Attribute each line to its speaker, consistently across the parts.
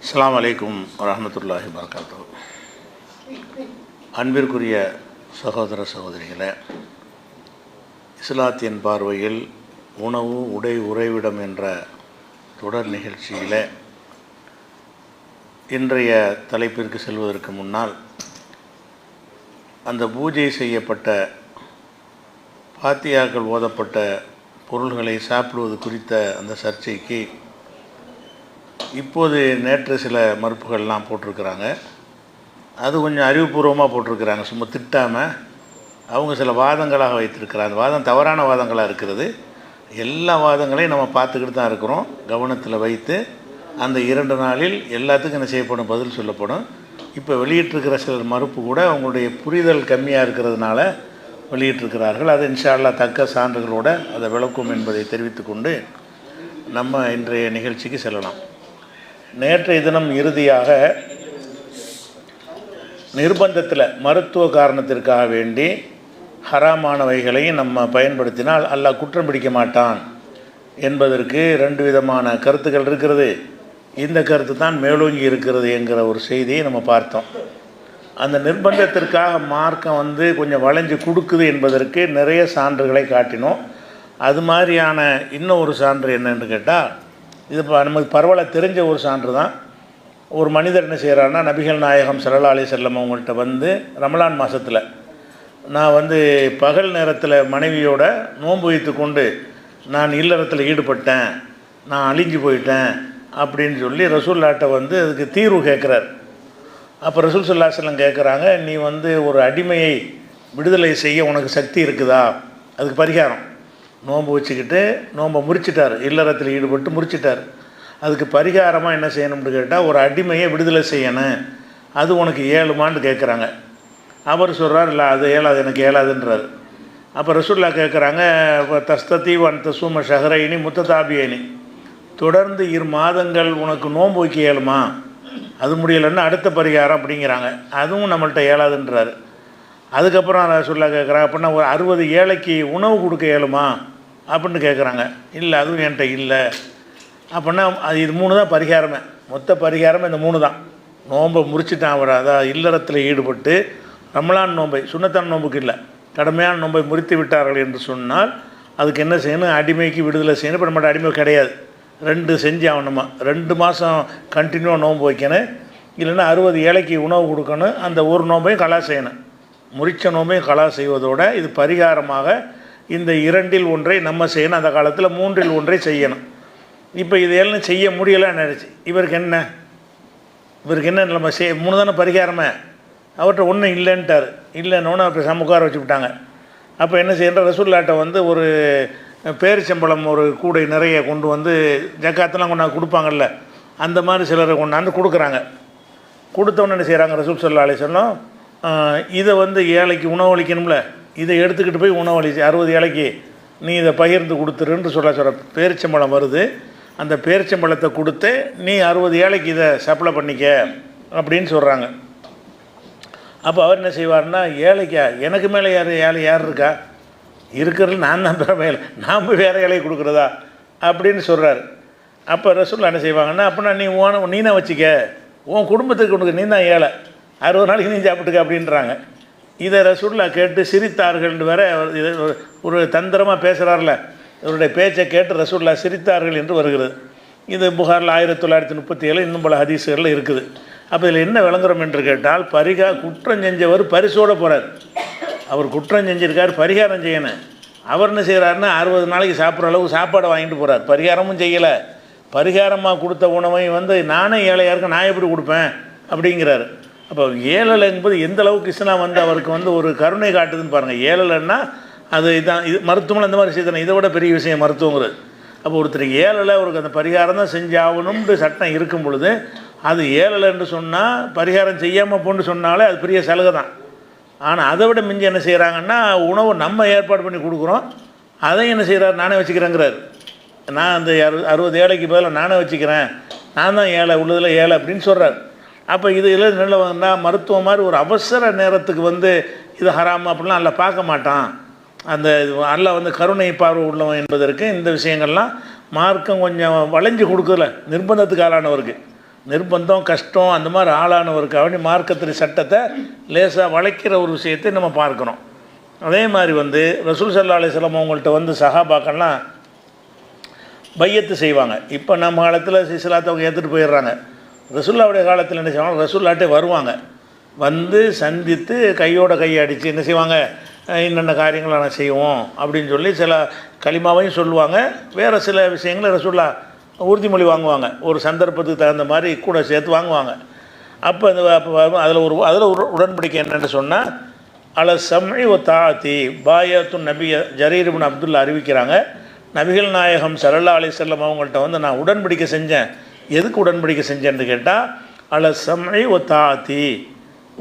Speaker 1: அஸ்ஸலாமு அலைக்கும் வரஹ்மத்துல்லாஹி வபரகாத்துஹு. அன்பிற்குரிய சகோதர சகோதரிகளே, இஸ்லாத்தின் பார்வையில் உணவு உடை உறைவிடம் என்ற தொடர் நிகழ்ச்சியில் இன்றைய தலைப்பிற்கு செல்வதற்கு முன்னால் அந்த பூஜை செய்யப்பட்ட பாத்தியாக்கள் ஓதப்பட்ட பொருள்களை சாப்பிடுவது குறித்த அந்த சர்ச்சைக்கு இப்போது நேற்று சில மறுப்புகள்லாம் போட்டிருக்கிறாங்க. அது கொஞ்சம் அறிவுபூர்வமாக போட்டிருக்கிறாங்க, சும்மா திட்டாமல். அவங்க சில வாதங்களாக வைத்திருக்கிறாங்க. அந்த வாதம் தவறான வாதங்களாக இருக்கிறது. எல்லா வாதங்களையும் நம்ம பார்த்துக்கிட்டு தான் இருக்கிறோம். கவனத்தில் வைத்து அந்த 2 நாளில் எல்லாத்துக்கும் என்ன செய்யப்படும், பதில் சொல்லப்படும். இப்போ வெளியிட்டிருக்கிற சிலர் மறுப்பு கூட அவங்களுடைய புரிதல் கம்மியாக இருக்கிறதுனால வெளியிட்டிருக்கிறார்கள். அது இன்ஷா அல்லாஹ் தக்க சான்றுகளோடு அதை விளக்கும் என்பதை தெரிவித்துக்கொண்டு நம்ம இன்றைய நிகழ்ச்சிக்கு செல்லலாம். நேற்றைய தினம் இறுதியாக நிர்பந்தத்தில் மருத்துவ காரணத்திற்காக வேண்டி ஹராமானவைகளை நம்ம பயன்படுத்தினால் அல்லாஹ் குற்றம் பிடிக்க மாட்டான் என்பதற்கு 2 விதமான கருத்துக்கள் இருக்கிறது. இந்த கருத்து தான் மேலோங்கி இருக்கிறது என்கிற ஒரு செய்தியை நம்ம பார்த்தோம். அந்த நிர்பந்தத்திற்காக மார்க்கம் கொஞ்சம் வளைஞ்சு கொடுக்குது என்பதற்கு நிறைய சான்றுகளை காட்டினோம். அது மாதிரியான இன்னும் ஒரு சான்று என்னென்னு கேட்டால், இது நமக்கு பரவலாக தெரிஞ்ச ஒரு சான்று தான். ஒரு மனிதர் என்ன செய்கிறாருன்னா, நபிகள் நாயகம் ஸல்லல்லாஹு அலைஹி வஸல்லம் அவங்கள்ட்ட ரமலான் மாதத்தில் நான் பகல் நேரத்தில் மனைவியோட நோன்பு வைத்து கொண்டு நான் இல்லறத்தில் ஈடுபட்டேன், நான் அழிஞ்சு போயிட்டேன் அப்படின்னு சொல்லி ரசூல்லாட்ட அதுக்கு தீர்வு கேட்குறார். அப்போ ரசூல் ஸல்லல்லாஹு அலைஹி வஸல்லம் கேட்குறாங்க, நீ ஒரு அடிமையை விடுதலை செய்ய உனக்கு சக்தி இருக்குதா? அதுக்கு பரிகாரம். நோன்பு வச்சுக்கிட்டு நோன்பை முறிச்சிட்டார், இல்லறத்தில் ஈடுபட்டு முறிச்சிட்டார். அதுக்கு பரிகாரமாக என்ன செய்யணும்னு கேட்டால், ஒரு அடிமையை விடுதலை செய்யணும், அது உனக்கு ஏழுமான்னு கேட்குறாங்க. அவர் சொல்கிறார், இல்லை அது ஏழாது, எனக்கு ஏழாதுன்றார். அப்போ ரசூல்லா கேட்குறாங்க, இப்போ தஸ்தத்தி வன் தசூம ஷஹரைனி முத்ததாபியனி, தொடர்ந்து 2 மாதங்கள் உனக்கு நோன்பு வைக்க ஏழுமா? அது முடியலைன்னா அடுத்த பரிகாரம் அப்படிங்கிறாங்க. அதுவும் நம்மள்கிட்ட ஏழாதுன்றார். அதுக்கப்புறம் ரசூல்லா கேட்குறாங்க, அப்படின்னா ஒரு 60 ஏழைக்கு உணவு கொடுக்க இயலுமா அப்படின்னு கேட்குறாங்க. இல்லை, அதுவும் என்கிட்ட இல்லை. அப்படின்னா இது 3 தான் பரிகாரமே. மொத்த பரிகாரமே இந்த 3 தான். நோன்பை முறிச்சிட்டான் அவர், அதாவது இல்லறத்தில் ஈடுபட்டு ரமலான் நோன்பை, சுன்னத்தான நோன்புக்கு இல்லை, கடுமையான நோன்பை முறித்து விட்டார்கள் என்று சொன்னால் அதுக்கு என்ன செய்யணும், அடிமைக்கு விடுதலை செய்யணும். இப்போ நம்மகிட்ட அடிமை கிடையாது, 2 செஞ்சு ஆகணுமா, 2 மாதம் கண்டினியூவாக நோன்பு வைக்கணும், இல்லைன்னா 60 ஏழைக்கு உணவு கொடுக்கணும், அந்த ஒரு நோன்பையும் கலா செய்யணும். முறிச்ச நோம்பையும் கலா செய்வதோடு இது பரிகாரமாக இந்த 2இல் ஒன்றை நம்ம செய்யணும். அந்த காலத்தில் 3இல் ஒன்றை செய்யணும். இப்போ இது எல்லாம் செய்ய முடியலைன்னு நினச்சி இவருக்கு என்ன நம்ம 3 தானே பரிகாரமே, அவர்கிட்ட ஒன்றும் இல்லைன்ட்டார். இல்லைன்னு அப்போ சமுக்கார வச்சு விட்டாங்க. அப்போ என்ன செய்யற, ரசூல்லாட்ட ஒரு பேரிச்சம்பளம் ஒரு கூடை நிறைய கொண்டு ஜக்காத்தெல்லாம் கொண்டாந்து கொடுப்பாங்கல்ல, அந்த மாதிரி சிலரை கொண்டாந்து கொடுக்குறாங்க. கொடுத்தவொன்னு என்ன செய்கிறாங்க, ரசூல் ஸல்லல்லாஹு அலைஹி வஸல்லம் இதை ஏழைக்கு உணவளிக்கணும்ல, இதை எடுத்துக்கிட்டு போய் உணவளிச்சு 60 ஏழைக்கு நீ இதை பகிர்ந்து கொடுத்துருன்னு சொல்ல பேரிச்சம்பழம் வருது, அந்த பேரிச்சம்பழத்தை கொடுத்து நீ 60 ஏழைக்கு இதை சப்ளை பண்ணிக்க அப்படின்னு சொல்கிறாங்க. அப்போ அவர் என்ன செய்வார்னா, ஏழைக்கா, எனக்கு மேலே யார் இருக்கா, இருக்கிறது நான் தான் மேலே, நான் போய் வேறு ஏழைக்கு கொடுக்குறதா அப்படின்னு சொல்கிறார். அப்போ ரசூலுல்லாஹ் என்ன செய்வாங்கன்னா, அப்படின்னா நீனா வச்சுக்க, உன் குடும்பத்துக்கு கொடுக்க, நீ தான் ஏழை, 60 நாளைக்கு நீ சாப்பிட்டுக்க அப்படின்றாங்க. இதை ரசூலுல்லாஹ் கேட்டு சிரித்தார்கள். வேற ஒரு தந்திரமாக பேசுகிறார்ல, இவருடைய பேச்சை கேட்டு ரசூலுல்லாஹ் சிரித்தார்கள் என்று வருகிறது. இது புகாரில் 1937 இன்னும் பல ஹதீஸுகளில் இருக்குது. அப்போ இதில் என்ன விளங்குறோம் என்று கேட்டால், குற்றம் செஞ்சவர் பரிசோட போகிறார். அவர் குற்றம் செஞ்சிருக்கார், பரிகாரம் செய்யணும். அவர் என்ன செய்கிறாருன்னா, 60 நாளைக்கு சாப்பிட்ற அளவுக்கு சாப்பாடை வாங்கிட்டு போகிறார். பரிகாரமும் செய்யலை, பரிகாரமாக கொடுத்த உணவை நானே ஏழையாக இருக்க, நான் எப்படி கொடுப்பேன் அப்படிங்கிறாரு. அப்போ ஏழலை என்பது எந்த அளவுக்கு இஸ்லாம் அவருக்கு ஒரு கருணை காட்டுதுன்னு பாருங்கள். ஏழலைன்னா அது இதான், இது மருத்துவம் அந்த மாதிரி செய்தானே, இதை விட பெரிய விஷயம் மருத்துவங்கிறது. அப்போ ஒருத்தர் ஏழலை, அவருக்கு அந்த பரிகாரம் தான் செஞ்சாகணும்னு சட்டம் இருக்கும் பொழுது, அது ஏழலைன்னு சொன்னால் பரிகாரம் செய்யாமல் போன்னு சொன்னாலே அது பெரிய சலுகை தான். ஆனால் அதை விட மிஞ்சி என்ன செய்கிறாங்கன்னா, உணவு நம்ம ஏற்பாடு பண்ணி கொடுக்குறோம், அதையும் என்ன செய்கிறார், நானே வச்சுக்கிறேங்கிறார். நான் அந்த 60 ஏழைக்கு பதிலாக நானே வச்சுக்கிறேன், நான் தான் ஏழை, உள்ளதில் ஏழை அப்படின்னு சொல்கிறார். அப்போ இதில் நல்ல மருத்துவம் மாதிரி ஒரு அவசர நேரத்துக்கு இது ஹராம் அப்படிலாம் அல்ல பார்க்க மாட்டான். அந்த அல்ல கருணை பார்வை உள்ளவன் என்பதற்கு இந்த விஷயங்கள்லாம் மார்க்கம் கொஞ்சம் வளைஞ்சு கொடுக்கல, நிர்பந்தத்துக்கு ஆளானவருக்கு. நிர்பந்தம் கஷ்டம் அந்த மாதிரி ஆளானவருக்காக வேண்டி மார்க்கத்தின் சட்டத்தை லேசாக வளைக்கிற ஒரு விஷயத்தை நம்ம பார்க்குறோம். அதே மாதிரி வந்து ரசூல் ஸல்லல்லாஹு அலைஹி வஸல்லம் அவங்கள்ட்ட வந்து சஹாபாக்கள்லாம் பையத்து செய்வாங்க. இப்போ நம்ம காலத்தில் இஸ்லாத்தை அவங்க ஏற்றுட்டு போயிடுறாங்க. ரசூலுல்லாவுடைய காலத்தில் என்ன செய்வாங்க, ரசூலுல்லாட்டே வருவாங்க, வந்து சந்தித்து கையோட கையை அடித்து என்ன செய்வாங்க, என்னென்ன காரியங்களை நான் செய்வோம் அப்படின்னு சொல்லி சில கலிமாவையும் சொல்லுவாங்க. வேறு சில விஷயங்களை ரசூலுல்லா உறுதிமொழி வாங்குவாங்க, ஒரு சந்தர்ப்பத்துக்கு தகுந்த மாதிரி கூட சேர்த்து வாங்குவாங்க. அப்போ அதில் ஒரு உடன்படிக்கை என்னென்னு சொன்னால், அல சம்இ வ தாஅத்தி பாயத்து நபிய ஜரீர் இப்னு அப்துல்லா அறிவிக்கிறாங்க, நபிகள் நாயகம் ஸல்லல்லாஹு அலைஹி வஸல்லம் அவங்கள்ட்ட வந்து நான் உடன்படிக்கை செஞ்சேன். எதுக்கு உடன்படிக்கை செஞ்சேன்னு கேட்டால், அல சம்இ வ தாஅத்தி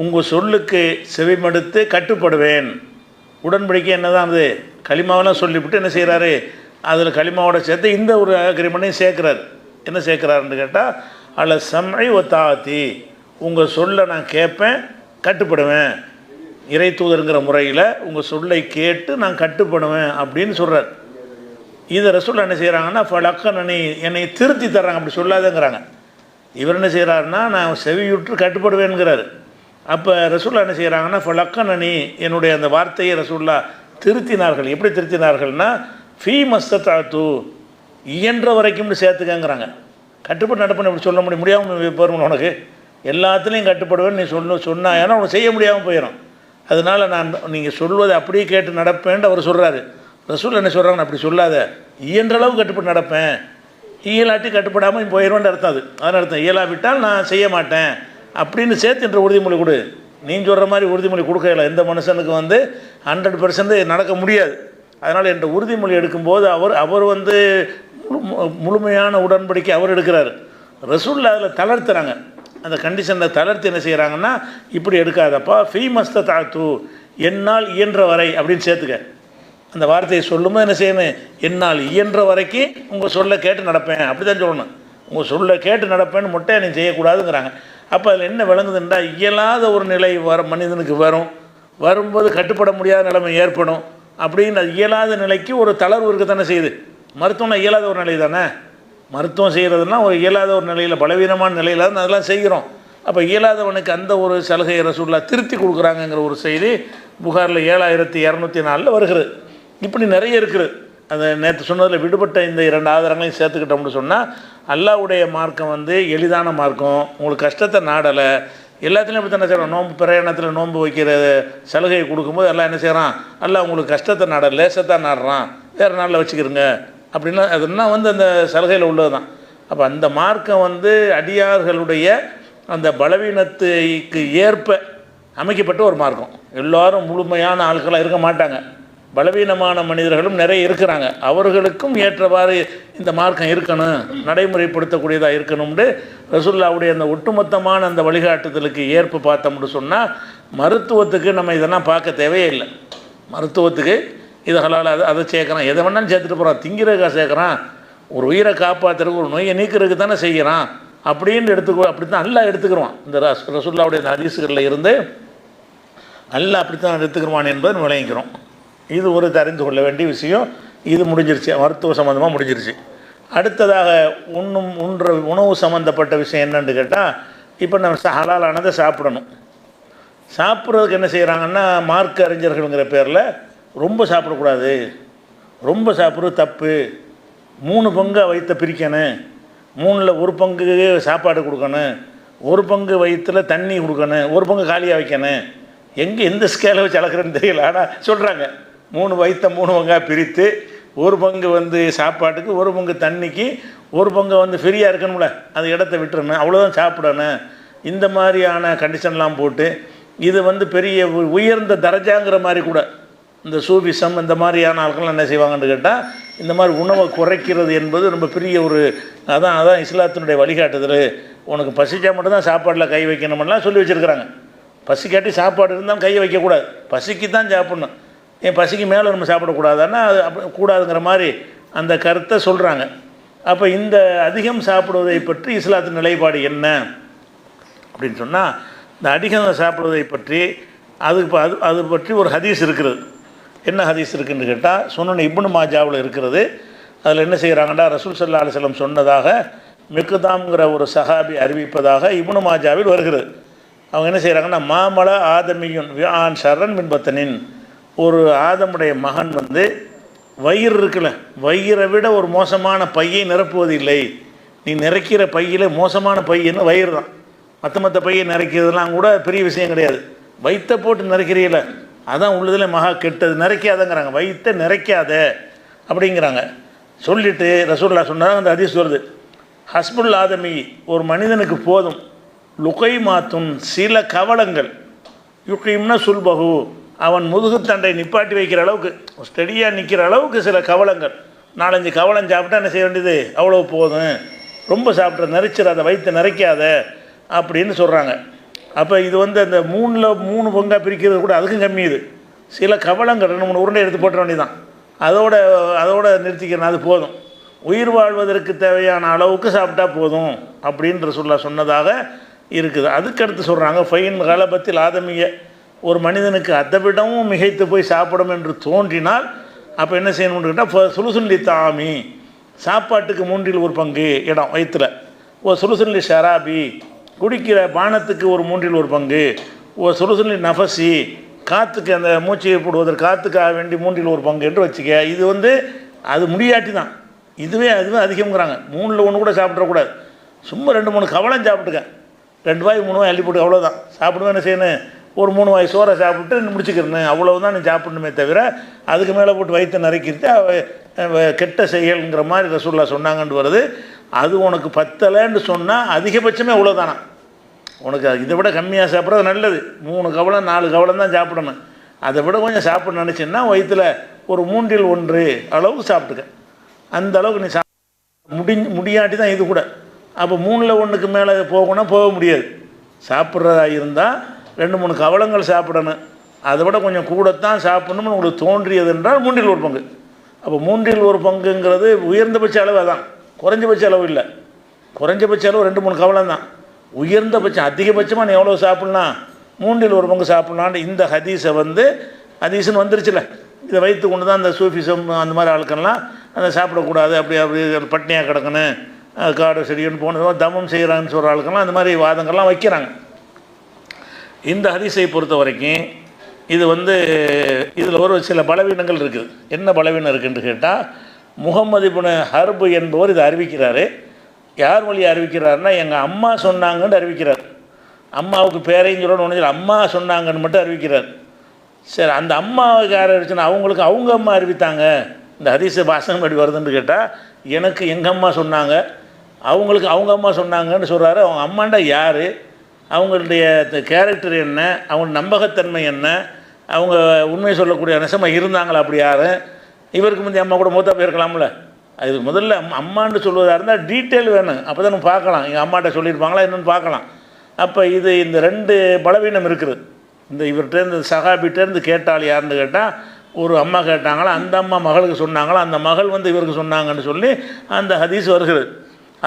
Speaker 1: உங்கள் சொல்லுக்கு செவிமடுத்து கட்டுப்படுவேன். உடன்படிக்கை என்ன தான் அது, களிமாவெல்லாம் சொல்லிவிட்டு என்ன செய்கிறாரு, அதில் களிமாவோட சேர்த்து இந்த ஒரு அக்ரிமெண்ட்டையும் சேர்க்குறாரு. என்ன சேர்க்குறாருன்னு கேட்டால், அல சம்இ வ தாஅத்தி உங்கள் சொல்லை நான் கேட்பேன் கட்டுப்படுவேன், இறை தூதருங்கிற முறையில் உங்கள் சொல்லை கேட்டு நான் கட்டுப்படுவேன் அப்படின்னு சொல்கிறார். இதை ரசூல் என்ன செய்கிறாங்கன்னா, ஃபலக்கனனி என்னை திருத்தி தர்றாங்க, அப்படி சொல்லாதேங்கிறாங்க. இவர் என்ன செய்கிறாருன்னா, நான் செவியுற்று கட்டுப்படுவேன்கிறார். அப்போ ரசூல்லா என்ன செய்கிறாங்கன்னா, ஃபலக்கனனி என்னுடைய அந்த வார்த்தையை ரசூல்லா திருத்தினார்கள். எப்படி திருத்தினார்கள்னா, ஃபீ மஸ்ததாத்து இயன்ற வரைக்கும்னு சேர்த்துக்கங்கிறாங்க. கட்டுப்பட்டு நடப்புன்னு எப்படி சொல்ல முடியாமல் போயிடும், உனக்கு எல்லாத்துலேயும் கட்டுப்படுவேன்னு நீ சொன்னா ஏன்னா உனக்கு செய்ய முடியாமல் போயிடும். அதனால் நான் நீங்கள் சொல்வதை அப்படியே கேட்டு நடப்பேன்ட்டு அவர் சொல்கிறாரு. ரசூல் என்ன சொல்கிறாங்கன்னு, அப்படி சொல்லாத, இயன்றளவு கட்டுப்பட்டு நடப்பேன், இயலாட்டி கட்டுப்படாமல் போயிடுவேன்னு அர்த்தம். அதன் அர்த்தம் இயலாவிட்டால் நான் செய்ய மாட்டேன் அப்படின்னு சேர்த்துன்ற உறுதிமொழி கொடு. நீ சொல்கிற மாதிரி உறுதிமொழி கொடுக்கல, எந்த மனுஷனுக்கு வந்து 100% நடக்க முடியாது. அதனால் என்ற உறுதிமொழி எடுக்கும்போது அவர் வந்து முழுமையான உடன்படிக்கை அவர் எடுக்கிறார். ரசூல் அதில் தளர்த்துறாங்க, அந்த கண்டிஷனில் தளர்த்து என்ன செய்கிறாங்கன்னா, இப்படி எடுக்காதப்பா, ஃபீ மஸ்ததாத்து என்னால் இயன்ற வரை அப்படின்னு சேர்த்துக்க. அந்த வார்த்தையை சொல்லும்போது என்ன செய்யணும், என்னால் இயன்ற வரைக்கும் உங்கள் சொல்ல கேட்டு நடப்பேன் அப்படி தான் சொல்லணும். உங்கள் சொல்ல கேட்டு நடப்பேன்னு மொட்டை நீ செய்யக்கூடாதுங்கிறாங்க. அப்போ அதில் என்ன விளங்குதுன்றா, இயலாத ஒரு நிலை மனிதனுக்கு வரும்போது கட்டுப்பட முடியாத நிலைமை ஏற்படும். அப்படின்னு அது இயலாத நிலைக்கு ஒரு தளர்வு இருக்க தானே செய்யுது. மருத்துவம்னா இயலாத ஒரு நிலை தானே, மருத்துவம் செய்கிறதுனா ஒரு இயலாத ஒரு நிலையில், பலவீனமான நிலையில் தான் அதெல்லாம் செய்கிறோம். அப்போ இயலாதவனுக்கு அந்த ஒரு சலுகையை ரசூலுல்லாஹ் திருத்தி கொடுக்குறாங்கங்கிற ஒரு செய்தி புகாரில் 7204 வருகிறது. இப்படி நிறைய இருக்குது. அதை நேற்று சொன்னதில் விடுபட்ட இந்த 2 ஆதாரங்களையும் சேர்த்துக்கிட்டோம்னு சொன்னால், அல்லாஹ்வுடைய மார்க்கம் வந்து எளிதான மார்க்கம், உங்களுக்கு கஷ்டத்தை நாடலை. எல்லாத்துலேயும் இப்படி தானே செய்கிறோம். நோன்பு பிரயாணத்தில் நோன்பு வைக்கிற சலுகையை கொடுக்கும்போது எல்லாம் என்ன செய்கிறான், அல்லாஹ் உங்களுக்கு கஷ்டத்தை நாட லேசத்தான் நாடுறான், வேறு நாளில் வச்சுக்கிறங்க அப்படின்னா அதெல்லாம் வந்து அந்த சலுகையில் உள்ளது தான். அப்போ அந்த மார்க்கம் வந்து அடியார்களுடைய அந்த பலவீனத்துக்கு ஏற்ப அமைக்கப்பட்ட ஒரு மார்க்கம். எல்லோரும் முழுமையான ஆட்களாக இருக்க மாட்டாங்க, பலவீனமான மனிதர்களும் நிறைய இருக்கிறாங்க. அவர்களுக்கும் ஏற்றவாறு இந்த மார்க்கம் இருக்கணும், நடைமுறைப்படுத்தக்கூடியதாக இருக்கணும்னு ரசூலுல்லாஹ்வுடைய அந்த ஒட்டுமொத்தமான அந்த வழிகாட்டுதலுக்கு ஏற்ப பார்த்தோம்னு சொன்னால், மருத்துவத்துக்கு நம்ம இதெல்லாம் பார்க்க தேவையே இல்லை. மருத்துவத்துக்கு இதை ஹலால் அதை சேர்க்குறான், எதை வேணாலும் சேர்த்துட்டு போகிறான், திங்கிறதுக்காக சேர்க்குறான், ஒரு உயிரை காப்பாற்றுறதுக்கு ஒரு நோயை நீக்கிறதுக்கு தானே செய்கிறான் அப்படின்னு அப்படி தான் அல்லாஹ் எடுத்துக்கிறோம். இந்த ரசூலுல்லாஹ்வுடைய ஹதீஸ்களில் இருந்து அல்லாஹ் அப்படித்தான் எடுத்துக்கிறவான் என்பதை விளங்கிக்கிறோம். இது ஒரு தெரிந்து கொள்ள வேண்டிய விஷயம். இது முடிஞ்சிருச்சு, மருத்துவ சம்மந்தமாக முடிஞ்சிருச்சு. அடுத்ததாக உணவு சம்மந்தப்பட்ட விஷயம் என்னன்னு கேட்டால், இப்போ நம்ம ஹலாலானதை சாப்பிடணும். சாப்பிட்றதுக்கு என்ன செய்கிறாங்கன்னா, மார்க்க அறிஞர்கள்ங்கிற பேரில் ரொம்ப சாப்பிடக்கூடாது, ரொம்ப சாப்பிட்றது தப்பு, 3 பங்கு வயிற்றை பிரிக்கணும், 3ல் 1 பங்கு சாப்பாடு கொடுக்கணும், 1 பங்கு வயிற்றில் தண்ணி கொடுக்கணும், 1 பங்கு காலியாக வைக்கணும். எந்த ஸ்கேலை வச்சு அளக்குறேன்னு தெரியல, ஆனால் சொல்கிறாங்க 3 வயிற்றை 3 பங்காக பிரித்து 1 பங்கு வந்து சாப்பாட்டுக்கு, 1 பங்கு தண்ணிக்கு, 1 பங்கு வந்து ஃப்ரீயாக இருக்கணும்ல, அது இடத்த விட்டுறணும், அவ்வளோதான் சாப்பிடணும். இந்த மாதிரியான கண்டிஷன்லாம் போட்டு இது வந்து பெரிய உயர்ந்த தரஜாங்கிற மாதிரி கூட இந்த சூஃபிசம் இந்த மாதிரியான ஆட்கள்லாம் என்ன செய்வாங்கன்னு கேட்டால், இந்த மாதிரி உணவை குறைக்கிறது என்பது ரொம்ப பெரிய ஒரு அதான் இஸ்லாத்தினுடைய வழிகாட்டுதல். உனக்கு பசிச்சா மட்டும்தான் சாப்பாட்டில் கை வைக்கணும்லாம் சொல்லி வச்சுருக்கிறாங்க. பசிக்காட்டி சாப்பாடு இருந்தாலும் கையை வைக்கக்கூடாது, பசிக்கு தான் சாப்பிட்ணும். ஏன் பசிக்கு மேலே நம்ம சாப்பிடக்கூடாதுன்னா அது கூடாதுங்கிற மாதிரி அந்த கருத்தை சொல்கிறாங்க. அப்போ இந்த அதிகம் சாப்பிடுவதை பற்றி இஸ்லாத்தின் நிலைப்பாடு என்ன அப்படின்னு சொன்னால், இந்த அதிகம் சாப்பிடுவதை பற்றி அது பற்றி ஒரு ஹதீஸ் இருக்கிறது. என்ன ஹதீஸ் இருக்குதுன்னு கேட்டால், சுனன் இப்னு மாஜாவில் இருக்கிறது. அதில் என்ன செய்கிறாங்கன்னா, ரசூல் ஸல்லல்லாஹு அலைஹி வஸல்லம் சொன்னதாக மிக்தாம்ங்கிற ஒரு சஹாபி அறிவிப்பதாக இப்னு மாஜாவில் வருகிறது. அவங்க என்ன செய்கிறாங்கன்னா, மாமல ஆதமியுன் விஆன் ஷர்ரன் மின்பத்தனின், ஒரு ஆதமுடைய மகன் வந்து வயிறு இருக்குல்ல, வயிறை விட ஒரு மோசமான பையை நிரப்புவதில்லை. நீ நிறைக்கிற பையில் மோசமான பையன்னு வயிறு தான். மற்ற பையை நிறைக்கிறதுலாம் கூட பெரிய விஷயம் கிடையாது. வயிற்றை போட்டு நிறைக்கிறீங்கள, அதான் உள்ளதில் மகா கெட்டது. நிறைக்காதங்கிறாங்க, வயிற்றை நிறைக்காத அப்படிங்கிறாங்க. சொல்லிவிட்டு ரசூலுல்லாஹ் சொன்னாங்க, அந்த ஹதீஸ் வருது, ஹஸ்புல் ஆதமி, ஒரு மனிதனுக்கு போதும், லுகை மாத்துன், சில கவலங்கள், யுகைம்னா சுல்பகு, அவன் முதுகுத்தண்டை நிப்பாட்டி வைக்கிற அளவுக்கு, ஸ்டெடியாக நிற்கிற அளவுக்கு சில கவலங்கள், 4-5 கவலம் சாப்பிட்டா என்ன செய்ய வேண்டியது, அவ்வளோ போதும், ரொம்ப சாப்பிட்ற நிறைச்சிடாத, வயிற்று நிறைக்காத அப்படின்னு சொல்கிறாங்க. அப்போ இது வந்து அந்த 3 பங்காக பிரிக்கிறது கூட அதுக்கும் கம்மி. இது சில கவலங்கள் 2-3 உருண்டை எடுத்து போட்ட வேண்டியதான், அதோட நிறுத்திக்கிறேன், அது போதும், உயிர் வாழ்வதற்கு தேவையான அளவுக்கு சாப்பிட்டா போதும் அப்படின்ற சொன்னதாக இருக்குது. அதுக்கடுத்து சொல்கிறாங்க, ஃபைன் கலபத்தில் ஆதமிய, ஒரு மனிதனுக்கு அதை விடவும் மிகைத்து போய் சாப்பிடும் என்று தோன்றினால் அப்போ என்ன செய்யணும்னு கேட்டால், சுலுசுல்லி தாமி, சாப்பாட்டுக்கு 1/3 பங்கு இடம் வயிற்றுல, சுலுசுல்லி ஷராபி, குடிக்கிற பானத்துக்கு ஒரு 1/3 பங்கு, சுலுசுல்லி நஃபசி, காற்றுக்கு அந்த மூச்சை போடுவதற்கு காற்றுக்காக வேண்டி 1/3 பங்கு என்று வச்சுக்க. இது வந்து அது முடியாட்டி தான், அதுவே அதிகம்ங்கிறாங்க. 3ல் 1 கூட சாப்பிட்றக்கூடாது, சும்மா 2-3 கவலம் சாப்பிட்டுக்க, 2 வாய் 3 வாய் அள்ளி போட்டு, அவ்வளோதான் சாப்பிடுவேன். என்ன செய்யணும், ஒரு 3 வாய் சோறை சாப்பிட்டு முடிச்சுக்கிறேன்னு, அவ்வளவுதான் நீ சாப்பிடணுமே தவிர அதுக்கு மேலே போட்டு வயிற்று நறுக்கிட்டு கெட்ட செயல்ங்கிற மாதிரி ரசூலுல்லாஹ் சொன்னாங்கன்னு வருது. அது உனக்கு பத்தலைன்னு சொன்னால் அதிகபட்சமே அவ்வளோதானா, உனக்கு இதை விட கம்மியாக சாப்பிட்றது நல்லது. 3 கவலம் 4 கவலம் தான் சாப்பிடணும். அதை விட கொஞ்சம் சாப்பிட நினச்சின்னா வயிற்றில் ஒரு 3ல் 1 அளவுக்கு சாப்பிட்டுக்க. அந்த அளவுக்கு நீ முடியாட்டி தான் இது கூட. அப்போ 3ல் 1க்கு மேலே போகணும், போக முடியாது. சாப்பிட்றதா இருந்தால் 2-3 கவலங்கள் சாப்பிடணும், அதை விட கொஞ்சம் கூடத்தான் சாப்பிடணும்னு உங்களுக்கு தோன்றியது என்றால் 3ல் 1 பங்கு. அப்போ 3ல் 1 பங்குங்கிறது உயர்ந்தபட்ச அளவு, அதான் குறைஞ்சபட்ச அளவு இல்லை. குறைஞ்சபட்ச அளவு 2-3 கவலம் தான். உயர்ந்தபட்சம் அதிகபட்சமாக நீ எவ்வளோ சாப்பிட்லாம், 3ல் 1 பங்கு சாப்பிட்லான்னு இந்த ஹதீஸை வந்து ஹதீஸ்ன்னு வந்துருச்சுல, இதை வைத்து கொண்டு தான் அந்த சூஃபிசம் அந்த மாதிரி ஆட்கள்லாம் அதை சாப்பிடக்கூடாது, அப்படி பட்னியாக கிடக்கணும், காடு செடின்னு போனதோ தமம் செய்கிறான்னு சொல்கிற ஆளுக்கெல்லாம் அந்த மாதிரி வாதங்கள்லாம் வைக்கிறாங்க. இந்த ஹதீஸை பொறுத்த வரைக்கும் இது வந்து இதில் ஒரு சில பலவீனங்கள் இருக்குது. என்ன பலவீனம் இருக்குன்னு கேட்டால், முகமது இப்னு ஹர்பு என்பவர் இதை அறிவிக்கிறாரு. யார் வழி அறிவிக்கிறாருன்னா, எங்கள் அம்மா சொன்னாங்கன்னு அறிவிக்கிறார். அம்மாவுக்கு பேரையும் சொல்லணும்னு ஒன்று, அம்மா சொன்னாங்கன்னு மட்டும் அறிவிக்கிறார். சரி, அந்த அம்மாவுக்கு யார் அறிவிச்சுன்னா அவங்களுக்கு அவங்க அம்மா அறிவித்தாங்க. இந்த ஹதீஸ வாசகம் எப்படி வருதுன்னு கேட்டால், எனக்கு எங்கள் அம்மா சொன்னாங்க, அவங்களுக்கு அவங்க அம்மா சொன்னாங்கன்னு சொல்கிறாரு. அவங்க அம்மாண்டா யார், அவங்களுடைய கேரக்டர் என்ன, அவங்க நம்பகத்தன்மை என்ன, அவங்க உண்மை சொல்லக்கூடிய நெசமாக இருந்தாங்களா, அப்படி யார், இவருக்கு முந்தைய அம்மா கூட மூத்தா போயிருக்கலாம்ல. அதுக்கு முதல்ல அம்மான்னு சொல்வதாக இருந்தால் டீட்டெயில் வேணும், அப்போ தான் நம்ம பார்க்கலாம், எங்கள் அம்மாட்ட சொல்லியிருப்பாங்களா என்னென்னு பார்க்கலாம். அப்போ இந்த 2 பலவீனம் இருக்குது. இவர்கிட்டேருந்து சஹாபிட்டேருந்து கேட்டால் யாருன்னு கேட்டால், ஒரு அம்மா கேட்டாங்களா, அந்த அம்மா மகளுக்கு சொன்னாங்களா, அந்த மகள் வந்து இவருக்கு சொன்னாங்கன்னு சொல்லி அந்த ஹதீஸ் வருகிறது.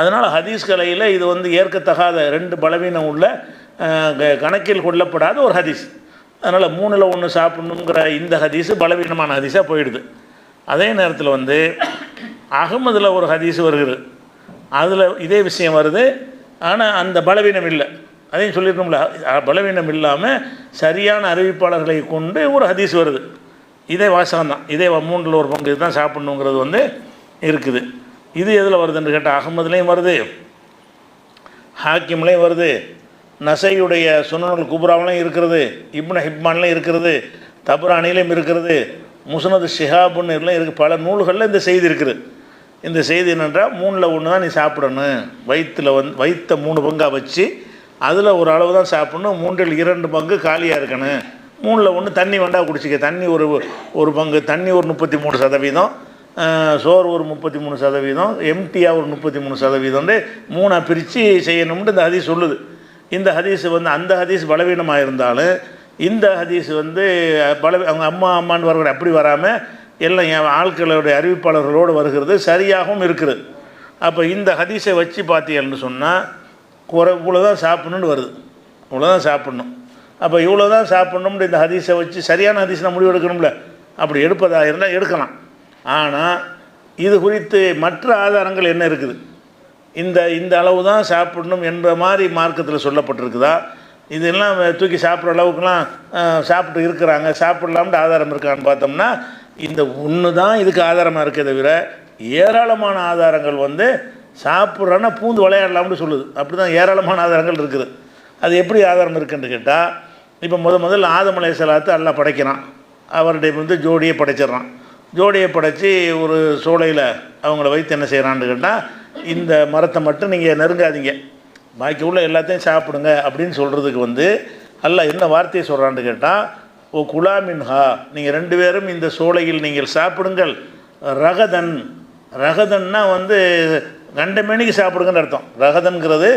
Speaker 1: அதனால் ஹதீஸ் கலையில் இது வந்து ஏற்கத்தகாத 2 பலவீனம் உள்ள கணக்கில் கொள்ளப்படாத ஒரு ஹதீஸ். அதனால் 3ல் 1 சாப்பிடணுங்கிற இந்த ஹதீஸு பலவீனமான ஹதீஸாக போயிடுது. அதே நேரத்தில் வந்து அகமதில் ஒரு ஹதீஸ் வருகிறது, அதில் இதே விஷயம் வருது, ஆனால் அந்த பலவீனம் இல்லை. அதையும் சொல்லியிருக்கோம்ல, பலவீனம் இல்லாமல் சரியான அறிவிப்பாளர்களை கொண்டு ஒரு ஹதீஸ் வருது. இதே வாசகம்தான், இதே 3ல் 1 பங்கு தான் சாப்பிடணுங்கிறது வந்து இருக்குது. இது எதில் வருதுன்னு கேட்டால், அகமதுலேயும் வருது, ஹாக்கிம்லேயும் வருது, நசையுடைய சுனனுல் குப்ராவிலையும் இருக்கிறது, இப்னு ஹிப்பான்லையும் இருக்கிறது, தபுரானிலையும் இருக்கிறது, முஸ்னது ஷிஹாபுன்னு எல்லாம் இருக்குது. பல நூல்களில் இந்த செய்தி இருக்குது. இந்த செய்தி என்னென்றால், 3ல் 1 தான் நீ சாப்பிடணும், வயிற்றை 3 பங்காக வச்சு அதில் ஒரு அளவு தான் சாப்பிடணும், 3ல் 2 பங்கு காலியாக இருக்கணும், 3ல் 1 தண்ணி வேண்டாம் குடிச்சிக்க. தண்ணி ஒரு பங்கு, தண்ணி ஒரு 33%, சோறு ஒரு 33%, எம்டியாக ஒரு 33%, 3ஆக பிரித்து செய்யணும்னு இந்த ஹதீஸ் சொல்லுது. இந்த ஹதீஸ் வந்து அந்த ஹதீஸ் பலவீனமாக இருந்தாலும் இந்த ஹதீஸ் வந்து அவங்க அம்மான்னு வருகிற அப்படி வராமல் எல்லாம் என் ஆட்களுடைய அறிவிப்பாளர்களோடு வருகிறது, சரியாகவும் இருக்குது. அப்போ இந்த ஹதீஸை வச்சு பார்த்தீங்கன்னு சொன்னால் இவ்வளோதான் சாப்பிட்ணுன்னு வருது, இவ்வளோதான் சாப்பிட்ணும். அப்போ இவ்வளோ தான் சாப்பிட்ணும்னு இந்த ஹதீஸை வச்சு சரியான ஹதீஸ் நான் முடிவு எடுக்கணும்ல, அப்படி எடுப்பதாக இருந்தால் எடுக்கலாம். ஆனால் இது குறித்து மற்ற ஆதாரங்கள் என்ன இருக்குது, இந்த இந்த அளவு தான் சாப்பிடணும் என்ற மாதிரி மார்க்கத்தில் சொல்லப்பட்டிருக்குதா? இதெல்லாம் தூக்கி சாப்பிட்ற அளவுக்குலாம் சாப்பிட்டு இருக்கிறாங்க, சாப்பிடலாம்னு ஆதாரம் இருக்கான்னு பார்த்தோம்னா இந்த ஒன்று தான் இதுக்கு ஆதாரமாக இருக்கே தவிர ஏராளமான ஆதாரங்கள் வந்து சாப்பிட்றன்னா பூந்து விளையாடலாம்னு சொல்லுது. அப்படி தான் ஏராளமான ஆதாரங்கள் இருக்குது. அது எப்படி ஆதாரம் இருக்குன்னு கேட்டால், இப்போ முதல்ல ஆதம் அலைஹிஸ்ஸலாத்தை அல்லாஹ் படைக்கிறான். அவருடைய வந்து ஜோடியை படைச்சிட்றான். ஜோடியை படைச்சி ஒரு சோலையில் அவங்கள வைத்து என்ன செய்கிறான்னு கேட்டால், இந்த மரத்தை மட்டும் நீங்கள் நெருங்காதீங்க, பாக்கி உள்ள எல்லாத்தையும் சாப்பிடுங்க அப்படின்னு சொல்கிறதுக்கு வந்து அல்லாஹ் என்ன வார்த்தையை சொல்கிறான்னு கேட்டால், ஓ குலா மின்ஹா, நீங்கள் 2 பேரும் இந்த சோலையில் நீங்கள் சாப்பிடுங்கள், ரகதன். ரகதன்னா வந்து கண்டமேனிக்கு சாப்பிடுங்கன்னு அர்த்தம். ரகதன்கிறது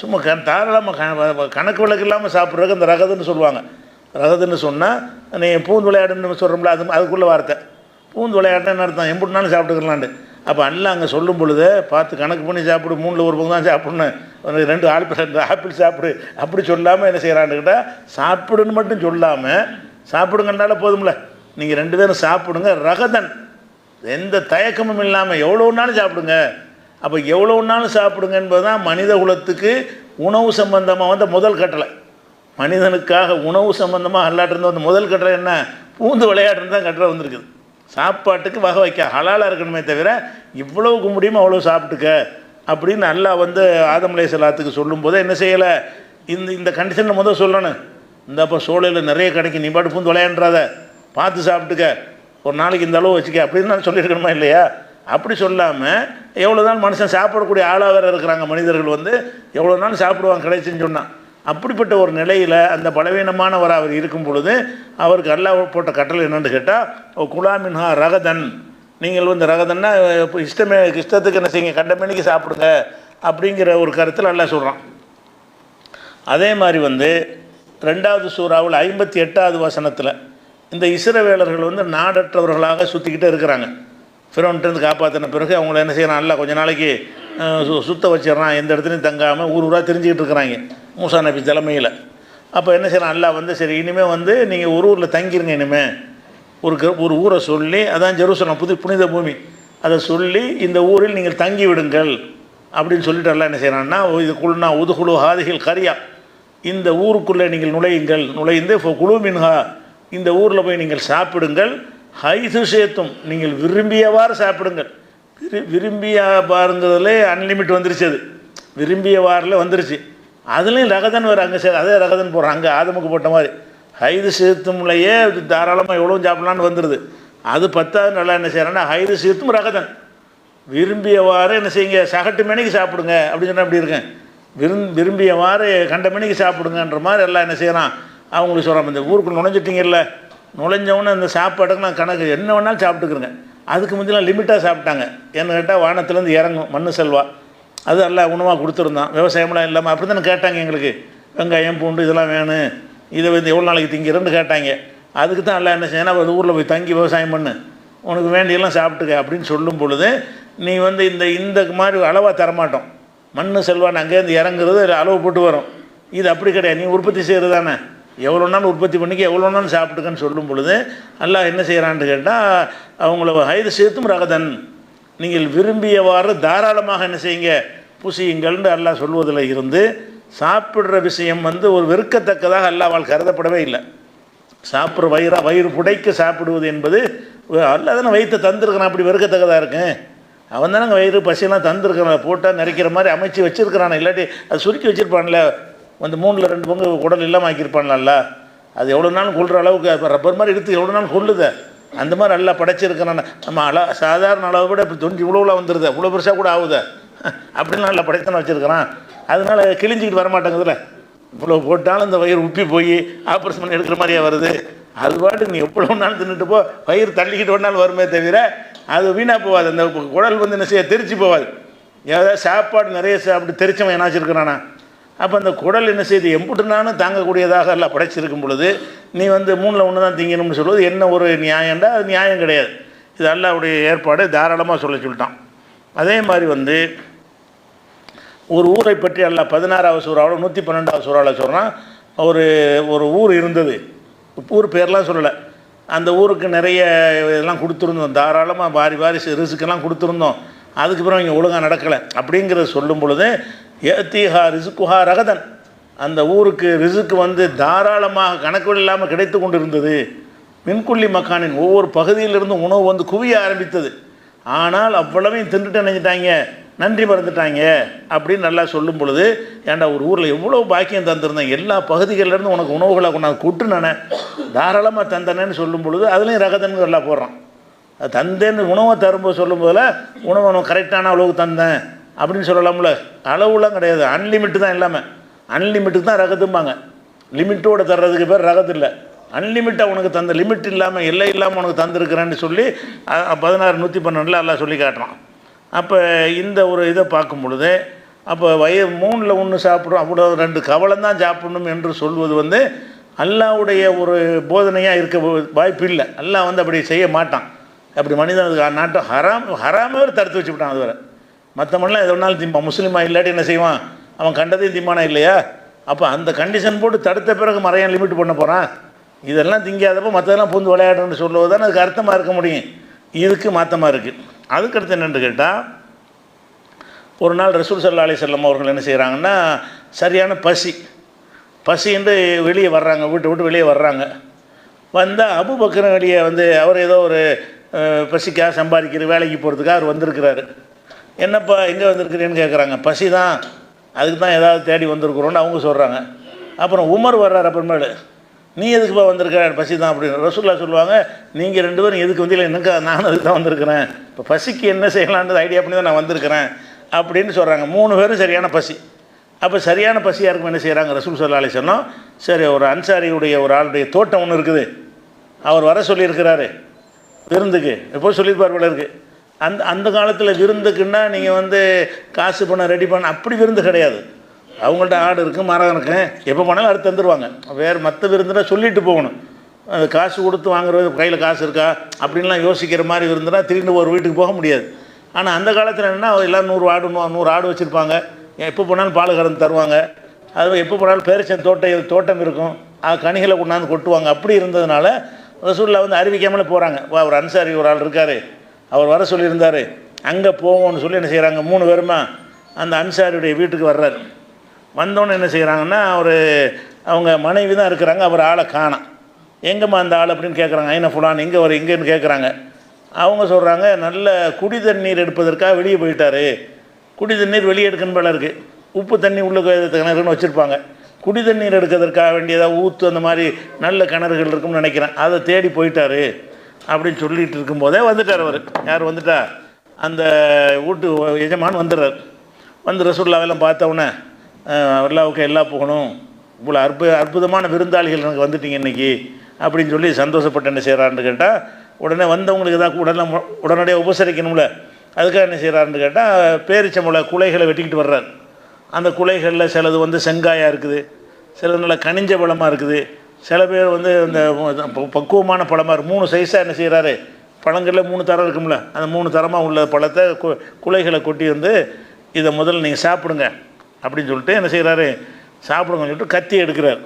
Speaker 1: சும்மா தாராளமாக கணக்கு விளக்கு இல்லாமல் சாப்பிட்றதுக்கு அந்த ரகதுன்னு சொல்லுவாங்க. ரகதுன்னு சொன்னால் நீ பூந்து விளையாடுன்னு சொல்கிறோம்ல, அதுக்குள்ள வார்த்தை. பூந்து விளையாடுன்னு அர்த்தம், எம்பிட்டுனாலும் சாப்பிட்டுக்கலான்ட்டு. அப்போ எல்லாம் அங்கே சொல்லும் பொழுது பார்த்து கணக்கு பண்ணி சாப்பிடு, 3ல் 1 பங்கு தான் சாப்பிடணும், 2 ஆப்பிள் சாப்பிடு அப்படி சொல்லாமல் என்ன செய்கிறான்னு கேட்டால், சாப்பிடுன்னு மட்டும் சொல்லாமல் சாப்பிடுங்கன்னால போதும்ல, நீங்கள் 2 பேரும் சாப்பிடுங்க ரகதன், எந்த தயக்கமும் இல்லாமல் எவ்வளோ நாளும் சாப்பிடுங்க. அப்போ எவ்வளோ நாளும் சாப்பிடுங்க என்பது தான் மனித குலத்துக்கு உணவு சம்பந்தமாக வந்த முதல் கட்டளை. மனிதனுக்காக உணவு சம்பந்தமாக அல்லாட்டிருந்து வந்த முதல் கட்டளை என்ன? பூந்து விளையாடுன்னு தான் கட்டளை வந்திருக்குது. சாப்பாட்டுக்கு வகை வைக்க ஹலாலாக இருக்கணுமே தவிர இவ்வளவுக்கு முடியுமோ அவ்வளோ சாப்பிட்டுக்க அப்படின்னு அல்லாஹ் வந்து ஆதம் அலைஹிஸ்ஸலாத்துக்கு சொல்லும்போது என்ன செய்யலை, இந்த கண்டிஷனில் முதல் சொல்லணும். இந்தப்போ சோலையில் நிறைய கிடைக்கும், நீ பாட்டு பூந்து விளையாடுறாத, பார்த்து சாப்பிட்டுக்க, ஒரு நாளைக்கு இந்த அளவு வச்சுக்க அப்படின்னு நான் சொல்லியிருக்கணுமா இல்லையா? அப்படி சொல்லாமல் எவ்வளோ நாள் மனுஷன் சாப்பிடக்கூடிய ஆளாக வேறு இருக்கிறாங்க. மனிதர்கள் வந்து எவ்வளோ நாள் சாப்பிடுவாங்க கிடைச்சுன்னு சொன்னான். அப்படிப்பட்ட ஒரு நிலையில் அந்த பலவீனமானவர் அவர் இருக்கும் பொழுது அவருக்கு அல்லாஹ் போட்ட கட்டளை என்னென்னு கேட்டால், குலாமின்ஹா ரகதன், நீங்கள் வந்து ரகதன்னா இஷ்டத்துக்கு என்ன செய்யுங்க, கண்டமேனிக்கு சாப்பிடுங்க அப்படிங்கிற ஒரு கருத்தில் அல்லாஹ் சொல்கிறான். அதே மாதிரி வந்து 2வது சூறாவில் 58வது வசனத்தில் இந்த இஸ்ரவேலர்கள் வந்து நாடற்றவர்களாக சுற்றிக்கிட்டே இருக்கிறாங்க. ஃபிரௌன்கிட்டேருந்து காப்பாற்றின பிறகு அவங்கள என்ன செய்யறான், அல்லாஹ் கொஞ்சம் நாளைக்கு சுத்த வச்சிடறான், எந்த இடத்துலையும் தங்காமல் ஊராக தெரிஞ்சுக்கிட்டு இருக்கிறாங்க மூசா நபி தலைமையில். அப்போ என்ன செய்யறான், அல்லாஹ் வந்து சரி இனிமேல் வந்து நீங்கள் ஒரு ஊரில் தங்கிருங்க, இனிமேல் ஒரு ஊரை சொல்லி, அதான் ஜெருசலம் புனித பூமி, அதை சொல்லி இந்த ஊரில் நீங்கள் தங்கி விடுங்கள் அப்படின்னு சொல்லிட்டு அல்லாஹ் என்ன செய்கிறான்னா, இது குழுனா உதுகுழு ஹாதிகள் கரியா, இந்த ஊருக்குள்ளே நீங்கள் நுழைந்து குழு மின்ஹா, இந்த ஊரில் போய் நீங்கள் சாப்பிடுங்கள், ஹைது சேத்தும், நீங்கள் விரும்பியவாறு சாப்பிடுங்கள். விரும்பிய பாருங்கிறதுலே அன்லிமிட் வந்துருச்சு, அது விரும்பிய வாரில் வந்துருச்சு. அதுலேயும் ரகதன் வேறு, அங்கே அதே ரகதன் போடுறான், அங்கே ஆதமுக்கு போட்ட மாதிரி ஹைது சேத்தும்லையே தாராளமாக எவ்வளோ சாப்பிட்லான்னு வந்துடுது. அது 10வது நல்லா என்ன செய்கிறான்னா, ஹைது சேத்தும் ரகதன், விரும்பியவாறு என்ன செய்யுங்க, சகட்டு மணிக்கு சாப்பிடுங்க அப்படின்னு சொன்னால் எப்படி இருக்கேன், விரும்பியவாறு கண்ட மணிக்கு சாப்பிடுங்கன்ற மாதிரி எல்லாம் என்ன செய்கிறான் அவங்களுக்கு சொல்கிறான். இந்த ஊருக்குள்ள நுழைஞ்சிட்டிங்கல்ல, நுழைஞ்சவொன்னே அந்த சாப்பாட்டுக்கு நான் கணக்கு என்ன வேணாலும் சாப்பிட்டுக்கிறேங்க. அதுக்கு முந்திலாம் லிமிட்டாக சாப்பிட்டாங்க. ஏன்னு கேட்டால் வானத்துலேருந்து இறங்கும் மண்ணு செல்வா, அது எல்லாம் உணவாக கொடுத்துருந்தான், விவசாயம்லாம் இல்லாமல் அப்படி தானே கேட்டாங்க. எங்களுக்கு வெங்காயம் பூண்டு இதெல்லாம் வேணும், இதை வந்து எவ்வளோ நாளைக்கு திங்கிறேன்னு கேட்டாங்க. அதுக்கு தான் எல்லாம் என்ன செய்யணும், அது ஊரில் போய் தங்கி விவசாயம் பண்ணு, உனக்கு வேண்டியெல்லாம் சாப்பிட்டுக்க அப்படின்னு சொல்லும் பொழுது, நீ வந்து இந்த மாதிரி அளவாக தரமாட்டோம், மண்ணு செல்வான்னு அங்கேருந்து இறங்குறது அளவு போட்டு வரும். இது அப்படி கிடையாது, நீ உற்பத்தி செய்கிறது தானே, எவ்வளோ நாள் உற்பத்தி பண்ணிக்க, எவ்வளோ நாள் சாப்பிட்டுக்கன்னு சொல்லும் பொழுது அல்லாஹ் என்ன செய்கிறான்னு கேட்டால், அவங்கள ஹைது சேர்த்தும் ரகதன், நீங்கள் விரும்பியவாறு தாராளமாக என்ன செய்யுங்க புசியுங்கள்னு அல்லாஹ் சொல்வதில் இருந்து சாப்பிட்ற விஷயம் வந்து ஒரு வெறுக்கத்தக்கதாக அல்லாஹ்வால் கருதப்படவே இல்லை. சாப்பிட்ற வயிறு புடைக்க சாப்பிடுவது என்பது அல்லாஹ் தானே வயிற்றை தந்துருக்கிறான், அப்படி வெறுக்கத்தக்கதாக இருக்கும். அவன் தானே வயிறு பசியெல்லாம் தந்துருக்கிறான், போட்டால் நிறைக்கிற மாதிரி அமைச்சு வச்சுருக்கிறான், இல்லாட்டி அது சுருக்கி வச்சுருப்பான்ல, வந்து 3ல் 2 பங்கு குடல் இல்லாமல் ஆக்கியிருப்பான்ல, அது எவ்வளோ நாள் கொள்கிற அளவுக்கு இப்போ ரப்பர் மாதிரி எடுத்து எவ்வளோ நாள் கொள்ளுத, அந்த மாதிரி எல்லாம் படைச்சிருக்கிறான். நம்ம சாதாரண அளவு விட இப்போ தொஞ்சி இவ்வளோலாம் வந்துடுது, இவ்வளோ பெருசாக கூட ஆகுது, அப்படிலாம் நல்லா படைத்தானே வச்சுருக்கிறான். அதனால் கிழிஞ்சிக்கிட்டு வரமாட்டேங்குதுல்ல, இவ்வளோ போட்டாலும் இந்த வயிறு உப்பி போய் ஆப்ரேஷன் பண்ணி எடுக்கிற மாதிரியே வருது. அது பாட்டுக்கு நீ எவ்வளோ நாள் தின்னுட்டு போ, வயிறு தள்ளிக்கிட்டு வேணாலும் வருமே தவிர அது வீணாக போகாது, அந்த குடல் வந்து என்ன செய்ய தெரிச்சு போகாது. ஏதாவது சாப்பாடு நிறைய சாப்பிட்டு தெரிச்சவன் என்னாச்சு இருக்கிறானா, அப்போ அந்த குடல் என்ன செய்யுது, எம்புட்டுனாலும் தாங்கக்கூடியதாக எல்லாம் படைச்சிருக்கும் பொழுது நீ வந்து 3ல் 1 தான் திங்கணும்னு சொல்வது என்ன ஒரு நியாயம்டா? அது நியாயம் கிடையாது. இது அல்லாஹ்வுடைய ஏற்பாடு, தாராளமாக சொல்லிட்டான். அதே மாதிரி வந்து ஒரு ஊரை பற்றி அல்லாஹ் 16வது சூறாவில் 112வது சூறாவில் சொல்கிறான். ஒரு ஊர் இருந்தது, ஊர் பேர்லாம் சொல்லலை, அந்த ஊருக்கு நிறைய இதெல்லாம் கொடுத்துருந்தோம், தாராளமாக வாரி ரிஸ்க்கெல்லாம் கொடுத்துருந்தோம். அதுக்கப்புறம் இங்கே ஒழுங்காக நடக்கலை அப்படிங்கிறத சொல்லும் பொழுது ஏத்திஹா ரிசுக்குஹா ரகதன், அந்த ஊருக்கு ரிசுக்கு வந்து தாராளமாக கணக்கு இல்லாமல் கிடைத்து கொண்டு இருந்தது. மின்குள்ளி மக்கானின் ஒவ்வொரு பகுதியிலிருந்தும் உணவு வந்து குவிய ஆரம்பித்தது. ஆனால் அவ்வளவையும் தின்றுட்டு நினைஞ்சிட்டாங்க, நன்றி மறந்துட்டாங்க அப்படின்னு நல்லா சொல்லும் பொழுது, ஏன்டா ஒரு ஊரில் எவ்வளோ பாக்கியம் தந்திருந்தேன், எல்லா பகுதிகளிலேருந்து உனக்கு உணவுகளை கொண்டாந்து கூட்டுனானே, தாராளமாக தந்தனேன்னு சொல்லும் பொழுது அதுலேயும் ரகதன்னு எல்லாம் போடுறான். அது தந்தேன்னு உணவை தரும்போது சொல்லும் போதில் உணவை உனக்கு கரெக்டான அளவுக்கு தந்தேன் அப்படின்னு சொல்லலாம்ல. அளவுலாம் கிடையாது, அன்லிமிட்டு தான் எல்லாமே. அன்லிமிட்டுக்கு தான் ரகத்தும்பாங்க. லிமிட்டோடு தர்றதுக்கு பேர் ரகத்து இல்லை. அன்லிமிட்டாக உனக்கு தந்த, லிமிட் இல்லாமல் எல்லை இல்லாமல் உனக்கு தந்திருக்கிறேன்னு சொல்லி 16:112 எல்லாம் சொல்லி காட்டுறான். அப்போ இந்த ஒரு இதை பார்க்கும் பொழுது, அப்போ 3ல் 1 சாப்பிட்றோம், அப்படி 2 கவலம் தான் சாப்பிடணும் என்று சொல்வது வந்து அல்லாவுடைய ஒரு போதனையாக இருக்க வாய்ப்பு இல்லை. அல்லாஹ் வந்து அப்படி செய்ய மாட்டான். அப்படி மனிதனுக்கு நாட்டம் ஹராமே தடுத்து வச்சுவிட்டான். அது வேறு மற்றவன்லாம் எது ஒன்றாலும் திம்பான். முஸ்லீமாக இல்லாட்டி என்ன செய்வான், அவன் கண்டதையும் திம்பானா இல்லையா? அப்போ அந்த கண்டிஷன் போட்டு தடுத்த பிறகு மறையான் லிமிட் பண்ண போகிறான். இதெல்லாம் திங்காதப்போ மற்றதெல்லாம் பூந்து விளையாடுன்னு சொல்லுவது தானே அதுக்கு அர்த்தமாக இருக்க முடியும். இதுக்கு மாற்றமாக இருக்குது. அதுக்கடுத்து என்னென்று கேட்டால், ஒரு நாள் ரசூல் ஸல்லல்லாஹு அலைஹி வஸல்லம் அவர்கள் என்ன செய்கிறாங்கன்னா, சரியான பசின்னு வெளியே வர்றாங்க, விட்டு வெளியே வர்றாங்க. வந்தால் அபூபக்கர் வெளியே வந்து அவர் ஏதோ ஒரு பசிக்காக சம்பாதிக்கிற வேலைக்கு போகிறதுக்காக அவர் வந்திருக்கிறாரு. என்னப்பா எங்கே வந்திருக்கிறேன்னு கேட்குறாங்க. பசி தான், அதுக்கு தான் ஏதாவது தேடி வந்திருக்கிறோன்னு அவங்க சொல்கிறாங்க. அப்புறம் உமர் வர்றார். அப்புறமேலு, நீ எதுக்குப்பா வந்திருக்க? பசி தான் அப்படின்னு. ரசூலுல்லாஹ் சொல்லுவாங்க, நீங்கள் 2 பேரும் எதுக்கு வந்து இல்லை, எனக்கு நானும் அதுக்கு தான் வந்திருக்கிறேன், இப்போ பசிக்கு என்ன செய்யலான்றது ஐடியா பண்ணி தான் நான் வந்திருக்கிறேன் அப்படின்னு சொல்கிறாங்க. 3 பேரும் சரியான பசி. அப்போ சரியான பசியாக இருக்கும். என்ன செய்கிறாங்க, ரசூல் ஸல்லல்லாஹு அலைஹி வஸல்லம், சரி ஒரு அன்சாரியுடைய ஒரு ஆளுடைய தோட்டம் ஒன்று இருக்குது, அவர் வர சொல்லியிருக்கிறாரு விருந்துக்கு. எப்போ சொல்லியிருப்பார் போல இருக்குது. அந்த காலத்தில் விருந்துக்குன்னா நீங்கள் வந்து காசு பணம் ரெடி பண்ண அப்படி விருந்து கிடையாது. அவங்கள்ட்ட ஆடு இருக்குது, மரம் இருக்குது, எப்போ போனாலும் அடுத்து தந்துடுவாங்க. வேறு மற்ற விருந்துனா சொல்லிட்டு போகணும். அது காசு கொடுத்து வாங்குறது, கையில் காசு இருக்கா அப்படின்லாம் யோசிக்கிற மாதிரி விருந்துனா திடீர்னு ஒரு வீட்டுக்கு போக முடியாது. ஆனால் அந்த காலத்தில் என்னென்னா எல்லாம் 100 ஆடு வச்சுருப்பாங்க. எப்போ போனாலும் பால் கறந்து தருவாங்க. அது எப்போ போனாலும் பேரிச்சம் தோட்டம் இருக்கும், கனிகளை கொண்டாந்து கொட்டுவாங்க. அப்படி இருந்ததுனால ரசூலுல்லாஹ் வந்து அறிவிக்காமலே போகிறாங்க. ஒரு அன்சாரி ஒரு ஆள் இருக்கார், அவர் வர சொல்லியிருந்தார், அங்கே போவோம்னு சொல்லி என்ன செய்கிறாங்க, 3 பேருமா அந்த அன்சாரியுடைய வீட்டுக்கு வர்றாரு. வந்தோன்னு என்ன செய்கிறாங்கன்னா, அவங்க மனைவி தான் இருக்கிறாங்க. அவர் ஆளை காணோம். எங்கேம்மா அந்த ஆள் அப்படின்னு கேட்குறாங்க. ஐநா ஃபுலான் எங்கே எங்கேன்னு கேட்குறாங்க. அவங்க சொல்கிறாங்க, நல்ல குடி தண்ணீர் எடுப்பதற்காக வெளியே போயிட்டார். குடி தண்ணீர் வெளியே எடுக்கணும் போல இருக்குது. உப்பு தண்ணி உள்ள கிணறுன்னு வச்சுருப்பாங்க. குடி தண்ணீர் எடுக்கிறதுக்காக வேண்டியதாக ஊற்று அந்த மாதிரி நல்ல கிணறுகள் இருக்கும்னு நினைக்கிறேன், அதை தேடி போயிட்டார் அப்படின்னு சொல்லிகிட்டு இருக்கும்போதே வந்துட்டார். அவர் யார் வந்துட்டா, அந்த வீட்டு எஜமான் வந்துடுறார். வந்து ரசூலுல்லாஹ்வெல்லாம் பார்த்தவொன்னே, அல்லாஹ்வுக்கு எல்லா போகணும், இவ்வளோ அற்புதமான விருந்தாளிகள் எனக்கு வந்துட்டீங்க இன்றைக்கி அப்படின்னு சொல்லி சந்தோஷப்பட்டு என்ன செய்கிறாருன்னு கேட்டால், உடனே வந்தவங்களுக்கு ஏதாவது உடனடியாக உபசரிக்கணும்ல, அதுக்காக என்ன செய்கிறாருன்னு கேட்டால், பேரிச்சம்பழ குலைகளை வெட்டிக்கிட்டு வர்றார். அந்த குலைகளில் சிலது வந்து செங்காயாக இருக்குது, சிலது நல்ல கனிஞ்ச பழமாக இருக்குது, சில பேர் வந்து இந்த பக்குவமான பழமாக இருக்குது. 3 சைஸாக என்ன செய்கிறாரு, பழங்களில் 3 தரம் இருக்கும்ல, அந்த 3 தரமாக உள்ள பழத்தை குலைகளை கொட்டி வந்து, இதை முதல்ல நீங்கள் சாப்பிடுங்க அப்படின்னு சொல்லிட்டு என்ன செய்கிறாரு, சாப்பிடுங்கன்னு சொல்லிட்டு கத்தி எடுக்கிறார்.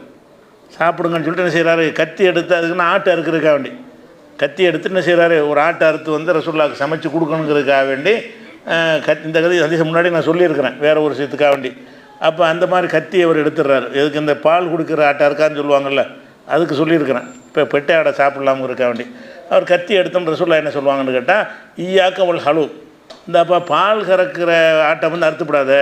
Speaker 1: சாப்பிடுங்கன்னு சொல்லிட்டு என்ன செய்கிறாரு, கத்தி எடுத்து அதுக்குன்னு ஆட்டை அறுக்கிறதுக்காக வேண்டி கத்தி எடுத்து என்ன செய்கிறாரு, ஒரு ஆட்டை அறுத்து வந்து ரசூலுல்லாஹ்வுக்கு சமைச்சு கொடுக்கணுங்கிறதுக்காக வேண்டி இந்த கதை அதிகம் முன்னாடி நான் சொல்லியிருக்கிறேன் வேறு ஒரு விஷயத்துக்காக வேண்டி. அப்போ அந்த மாதிரி கத்தி அவர் எடுத்துடுறாரு. எதுக்கு, இந்த பால் கொடுக்குற ஆட்டை இருக்கான்னு சொல்லுவாங்கள்ல, அதுக்கு சொல்லியிருக்கிறேன். இப்போ பெட்டை ஆடை சாப்பிட்லாமுங்கிறதுக்காக வேண்டி அவர் கத்தி எடுத்தோன்னு ரசூலுல்லாஹ் என்ன சொல்லுவாங்கன்னு கேட்டால், ஈயாக்கவல் ஹலு, இந்த அப்போ பால் கறக்கிற ஆட்டை வந்து அறுத்துப்படாத,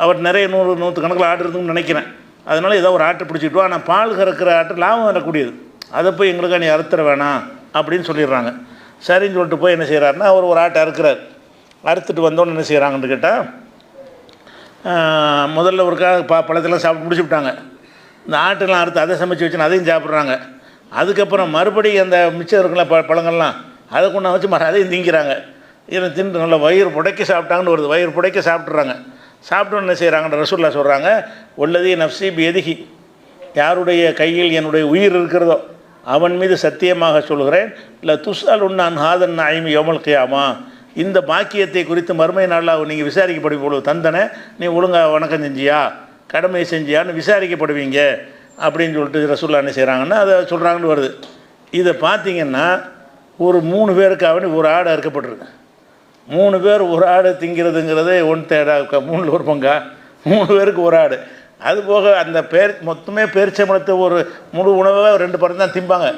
Speaker 1: அவர் நிறைய 100 கணக்கில் ஆட்டு இருக்குன்னு நினைக்கிறேன், அதனால் ஏதோ ஒரு ஆட்டை பிடிச்சிட்டு, ஆனால் பால் கறக்கிற ஆட்டை லாபம் வரக்கூடியது, அதை போய் எங்களுக்காக நீ அறுத்துற வேணாம் அப்படின்னு சொல்லிடுறாங்க. சரின்னு சொல்லிட்டு போய் என்ன செய்கிறாருன்னா, அவர் ஒரு ஆட்டை அறுக்கிறார். அறுத்துட்டு வந்தோன்னு என்ன செய்கிறாங்கன்னு கேட்டால், முதல்ல ஒருக்காக பழத்தெல்லாம் சாப்பிட்டு முடிச்சு விட்டாங்க. இந்த ஆட்டெல்லாம் அறுத்து அதை சமைச்சு வச்சுன்னு அதையும் சாப்பிட்றாங்க. அதுக்கப்புறம் மறுபடியும் அந்த மிச்சம் இருக்குல்ல பழங்கள்லாம், அதை கொண்டு வச்சு அதையும் திங்கிறாங்க. இதை தின்று நல்லா வயிறு புடைக்க சாப்பிட்டாங்கன்னு வருது, வயிறு புடைக்க சாப்பிட்றாங்க. சாப்பிட்டோன்னு என்ன செய்கிறாங்கன்ற ரசூலுல்லாஹ் சொல்கிறாங்க, உள்ளதி நஃப்ஸி பியதிஹி, யாருடைய கையில் என்னுடைய உயிர் இருக்கிறதோ அவன் மீது சத்தியமாக சொல்கிறேன், இல்லை துஸ்அலுன்ன அன் ஹாதன் நஈம் யௌமல் கியாமா, இந்த பாக்கியத்தை குறித்து மறுமை நாளில் நீங்கள் விசாரிக்கப்படும் பொழுது, தந்தனை நீ ஒழுங்காக வணக்கம் செஞ்சியா, கடமை செஞ்சியான்னு விசாரிக்கப்படுவீங்க அப்படின்னு சொல்லிட்டு ரசூலுல்லாஹ் என்ன செய்கிறாங்கன்னா அதை சொல்கிறாங்கன்னு வருது. இதை பார்த்திங்கன்னா ஒரு 3 பேருக்காக ஒரு ஆடு அறுக்கப்பட்டிருக்கு. 3 பேர் ஒரு ஆடு திங்கிறதுங்கிறது 1/3 மூணில் ஒரு பங்கா 3 பேருக்கு ஒரு ஆடு. அது போக அந்த மொத்தமே பேரிச்சம்பழத்தை ஒரு முழு உணவை 2 பழம் தான் திம்பாங்க.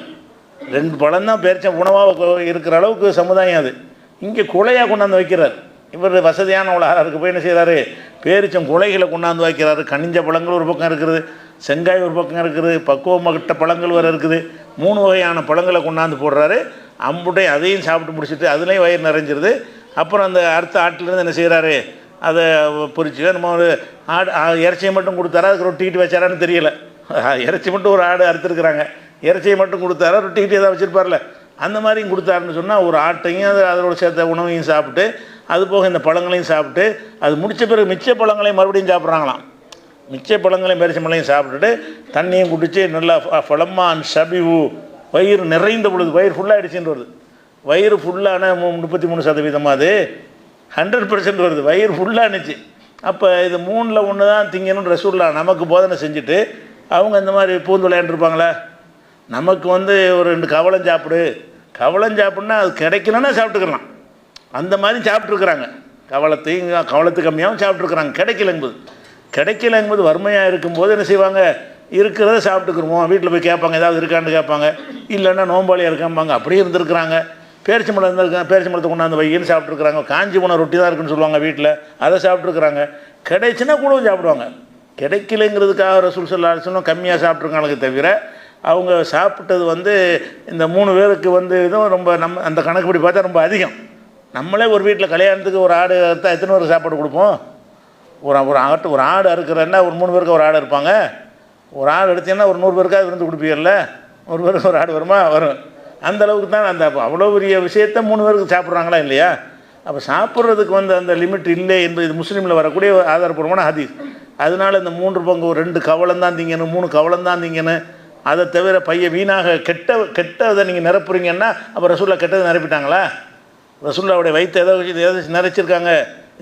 Speaker 1: 2 பழம் தான் உணவாக இருக்கிற அளவுக்கு சமுதாயம் அது. இங்கே குலையாக கொண்டாந்து வைக்கிறார். இவர் வசதியான உலகாருக்கு போய் என்ன செய்கிறாரு, பேரிச்சம் குலைகளை கொண்டாந்து வைக்கிறாரு. கனிஞ்ச பழங்கள் ஒரு பக்கம் இருக்குது, செங்காய் ஒரு பக்கம் இருக்குது, பக்குவமட்ட பழங்கள் வேறு இருக்குது. 3 வகையான பழங்களை கொண்டாந்து போடுறாரு. அம்புட்டை அதையும் சாப்பிட்டு முடிச்சுட்டு அதுலேயும் வயிறு நிறைஞ்சிருது. அப்புறம் அந்த அடுத்த ஆட்டிலேருந்து என்ன செய்கிறாரு, அதை பொறிச்சு நம்ம ஒரு இறைச்சியை மட்டும் கொடுத்தாரா, அதுக்கு ரொட்டிக்கிட்டு வச்சாரான்னு தெரியல. இறைச்சி மட்டும் ஒரு ஆடு அறுத்துருக்குறாங்க, இறைச்சியை மட்டும் கொடுத்தாரா, ரொட்டிக்கிட்டு ஏதாவது வச்சுருப்பார்ல, அந்த மாதிரியும் கொடுத்தாருன்னு சொன்னால் ஒரு ஆட்டையும் அதோட சேர்த்த உணவையும் சாப்பிட்டு அது போக இந்த பழங்களையும் சாப்பிட்டு அது முடித்த பிறகு மிச்ச பழங்களையும் மறுபடியும் சாப்பிட்றாங்களாம். மிச்ச பழங்களையும் பேரிச்சம்பழங்களையும் சாப்பிட்டுட்டு தண்ணியும் குடித்து நல்லா ஃபலம்மான் ஷபிவு, வயிறு நிறைந்த பொழுது, வயிறு ஃபுல்லாகிடுச்சின்னு வருது. வயிறு ஃபுல்லான 33% அது 100% வருது, வயிறு ஃபுல்லாகிடுச்சு. அப்போ இது 3ல் 1 தான் திங்கணும்னு ரசூலுல்லாஹ் நமக்கு போதனை செஞ்சுட்டு அவங்க இந்த மாதிரி பூந்து விளையாண்டுருப்பாங்களே. நமக்கு ஒரு 2 கவளம் சாப்பிடுன்னா அது கிடைக்கலன்னா சாப்பிட்டுக்கலாம். அந்த மாதிரி சாப்பிட்ருக்குறாங்க. கவளத்து கம்மியாகவும் சாப்பிட்ருக்குறாங்க. கிடைக்கலங்கும்போது வறுமையாக இருக்கும்போது என்ன செய்வாங்க, இருக்கிறத சாப்பிட்டுக்குருவோம். வீட்டில் போய் கேட்பாங்க, ஏதாவது இருக்கான்னு கேட்பாங்க. இல்லைன்னா நோம்பாளியாக இருக்காம்பாங்க. அப்படியே இருந்திருக்கிறாங்க. பேரிச்சம்பழம் இருந்திருக்காங்க, பேரிச்சம்பழத்தை கொண்டாந்து வையின்னு சாப்பிட்ருக்குறாங்க. காஞ்சி போன ரொட்டி தான் இருக்குன்னு சொல்லுவாங்க வீட்டில், அதை சாப்பிட்ருக்குறாங்க. கிடைச்சுன்னா கூடவும் சாப்பிடுவாங்க. கிடைக்கலைங்கிறதுக்காக ரசூல் ஸல்லல்லாஹு அலைஹி வஸல்லம் கம்மியாக சாப்பிட்ருக்காங்களே தவிர அவங்க சாப்பிட்டது இந்த 3 பேருக்கு இதுவும் ரொம்ப நம்ம அந்த கணக்குப்படி பார்த்தா ரொம்ப அதிகம். நம்மளே ஒரு வீட்டில் கல்யாணத்துக்கு ஒரு ஆடு அறுத்தா எத்தனை பேருக்கு சாப்பாடு கொடுப்போம்? ஒரு ஆடு அறுக்கிறன்னா ஒரு 3 பேருக்கு ஒரு ஆடு இருப்பாங்க. ஒரு ஆடு எடுத்தீங்கன்னா ஒரு 100 பேருக்காக விருந்து கொடுப்பீங்கல்ல, 100 பேருக்கு ஒரு ஆடு வருமா? வரும். அந்த அளவுக்கு தான் அந்த அவ்வளோ பெரிய விஷயத்த 3 பேருக்கு சாப்பிட்றாங்களா இல்லையா? அப்போ சாப்பிட்றதுக்கு அந்த லிமிட் இல்லை என்பது இது முஸ்லீமில் வரக்கூடிய ஆதாரப்பூர்வமான ஹதீஸ். அதனால் இந்த 3 பங்கு 2 கவளம் தான் திங்கணும், 3 கவளம் தான் திங்கணும். அதை தவிர பைய வீணாக கெட்டதை நீங்கள் நிரப்புறீங்கன்னா அப்போ ரசூல்லா கெட்டதை நிரப்பிட்டாங்களா? ரசூல்லாவுடைய வயிற்று ஏதோ நிறைச்சிருக்காங்க,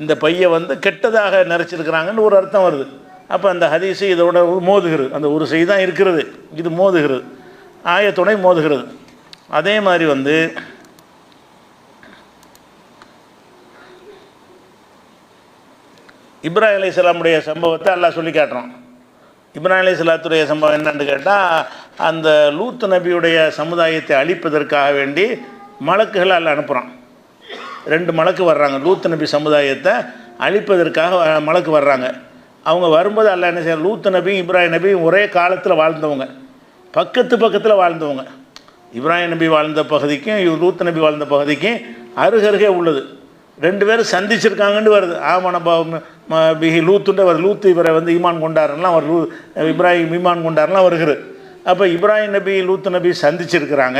Speaker 1: இந்த பையை கெட்டதாக நிறைச்சிருக்கிறாங்கன்னு ஒரு அர்த்தம் வருது. அப்போ அந்த ஹதீஸு இதோட மோதுகிறது. அந்த ஒரு செய்தி தான் இருக்கிறது, இது மோதுகிறது, ஆயத்துணை மோதுகிறது. அதே மாதிரி இப்ராஹிம் அலைஹிஸ்ஸலாமுடைய சம்பவத்தை அல்லாஹ் சொல்லி காட்டுறோம். இப்ராஹிம் அலைஹிஸ்ஸலாத்துடைய சம்பவம் என்னன்னு கேட்டால், அந்த லூத் நபியுடைய சமுதாயத்தை அழிப்பதற்காக வேண்டி மலக்குகளை அல்லாஹ் அனுப்புகிறான். 2 மலக்கு வர்றாங்க. லூத் நபி சமுதாயத்தை அழிப்பதற்காக மலக்கு வர்றாங்க. அவங்க வரும்போது அல்லாஹ் என்ன செய்ய, லூத் நபியும் இப்ராஹிம் நபியும் ஒரே காலத்தில் வாழ்ந்தவங்க, பக்கத்தில் வாழ்ந்தவங்க. இப்ராஹிம் நபி வாழ்ந்த பகுதிக்கும் லூத் நபி வாழ்ந்த பகுதிக்கும் அருகருகே உள்ளது. 2 பேரும் சந்திச்சிருக்காங்கன்னு வருது. ஆமன பிஹி லூத்துன்ற வருது. லூத்து இவரை ஈமான் கொண்டாருலாம் வருது, இப்ராஹிம் ஈமான் கொண்டாருலாம் வருகிறது. அப்போ இப்ராஹிம் நபி லூத் நபி சந்திச்சிருக்கிறாங்க,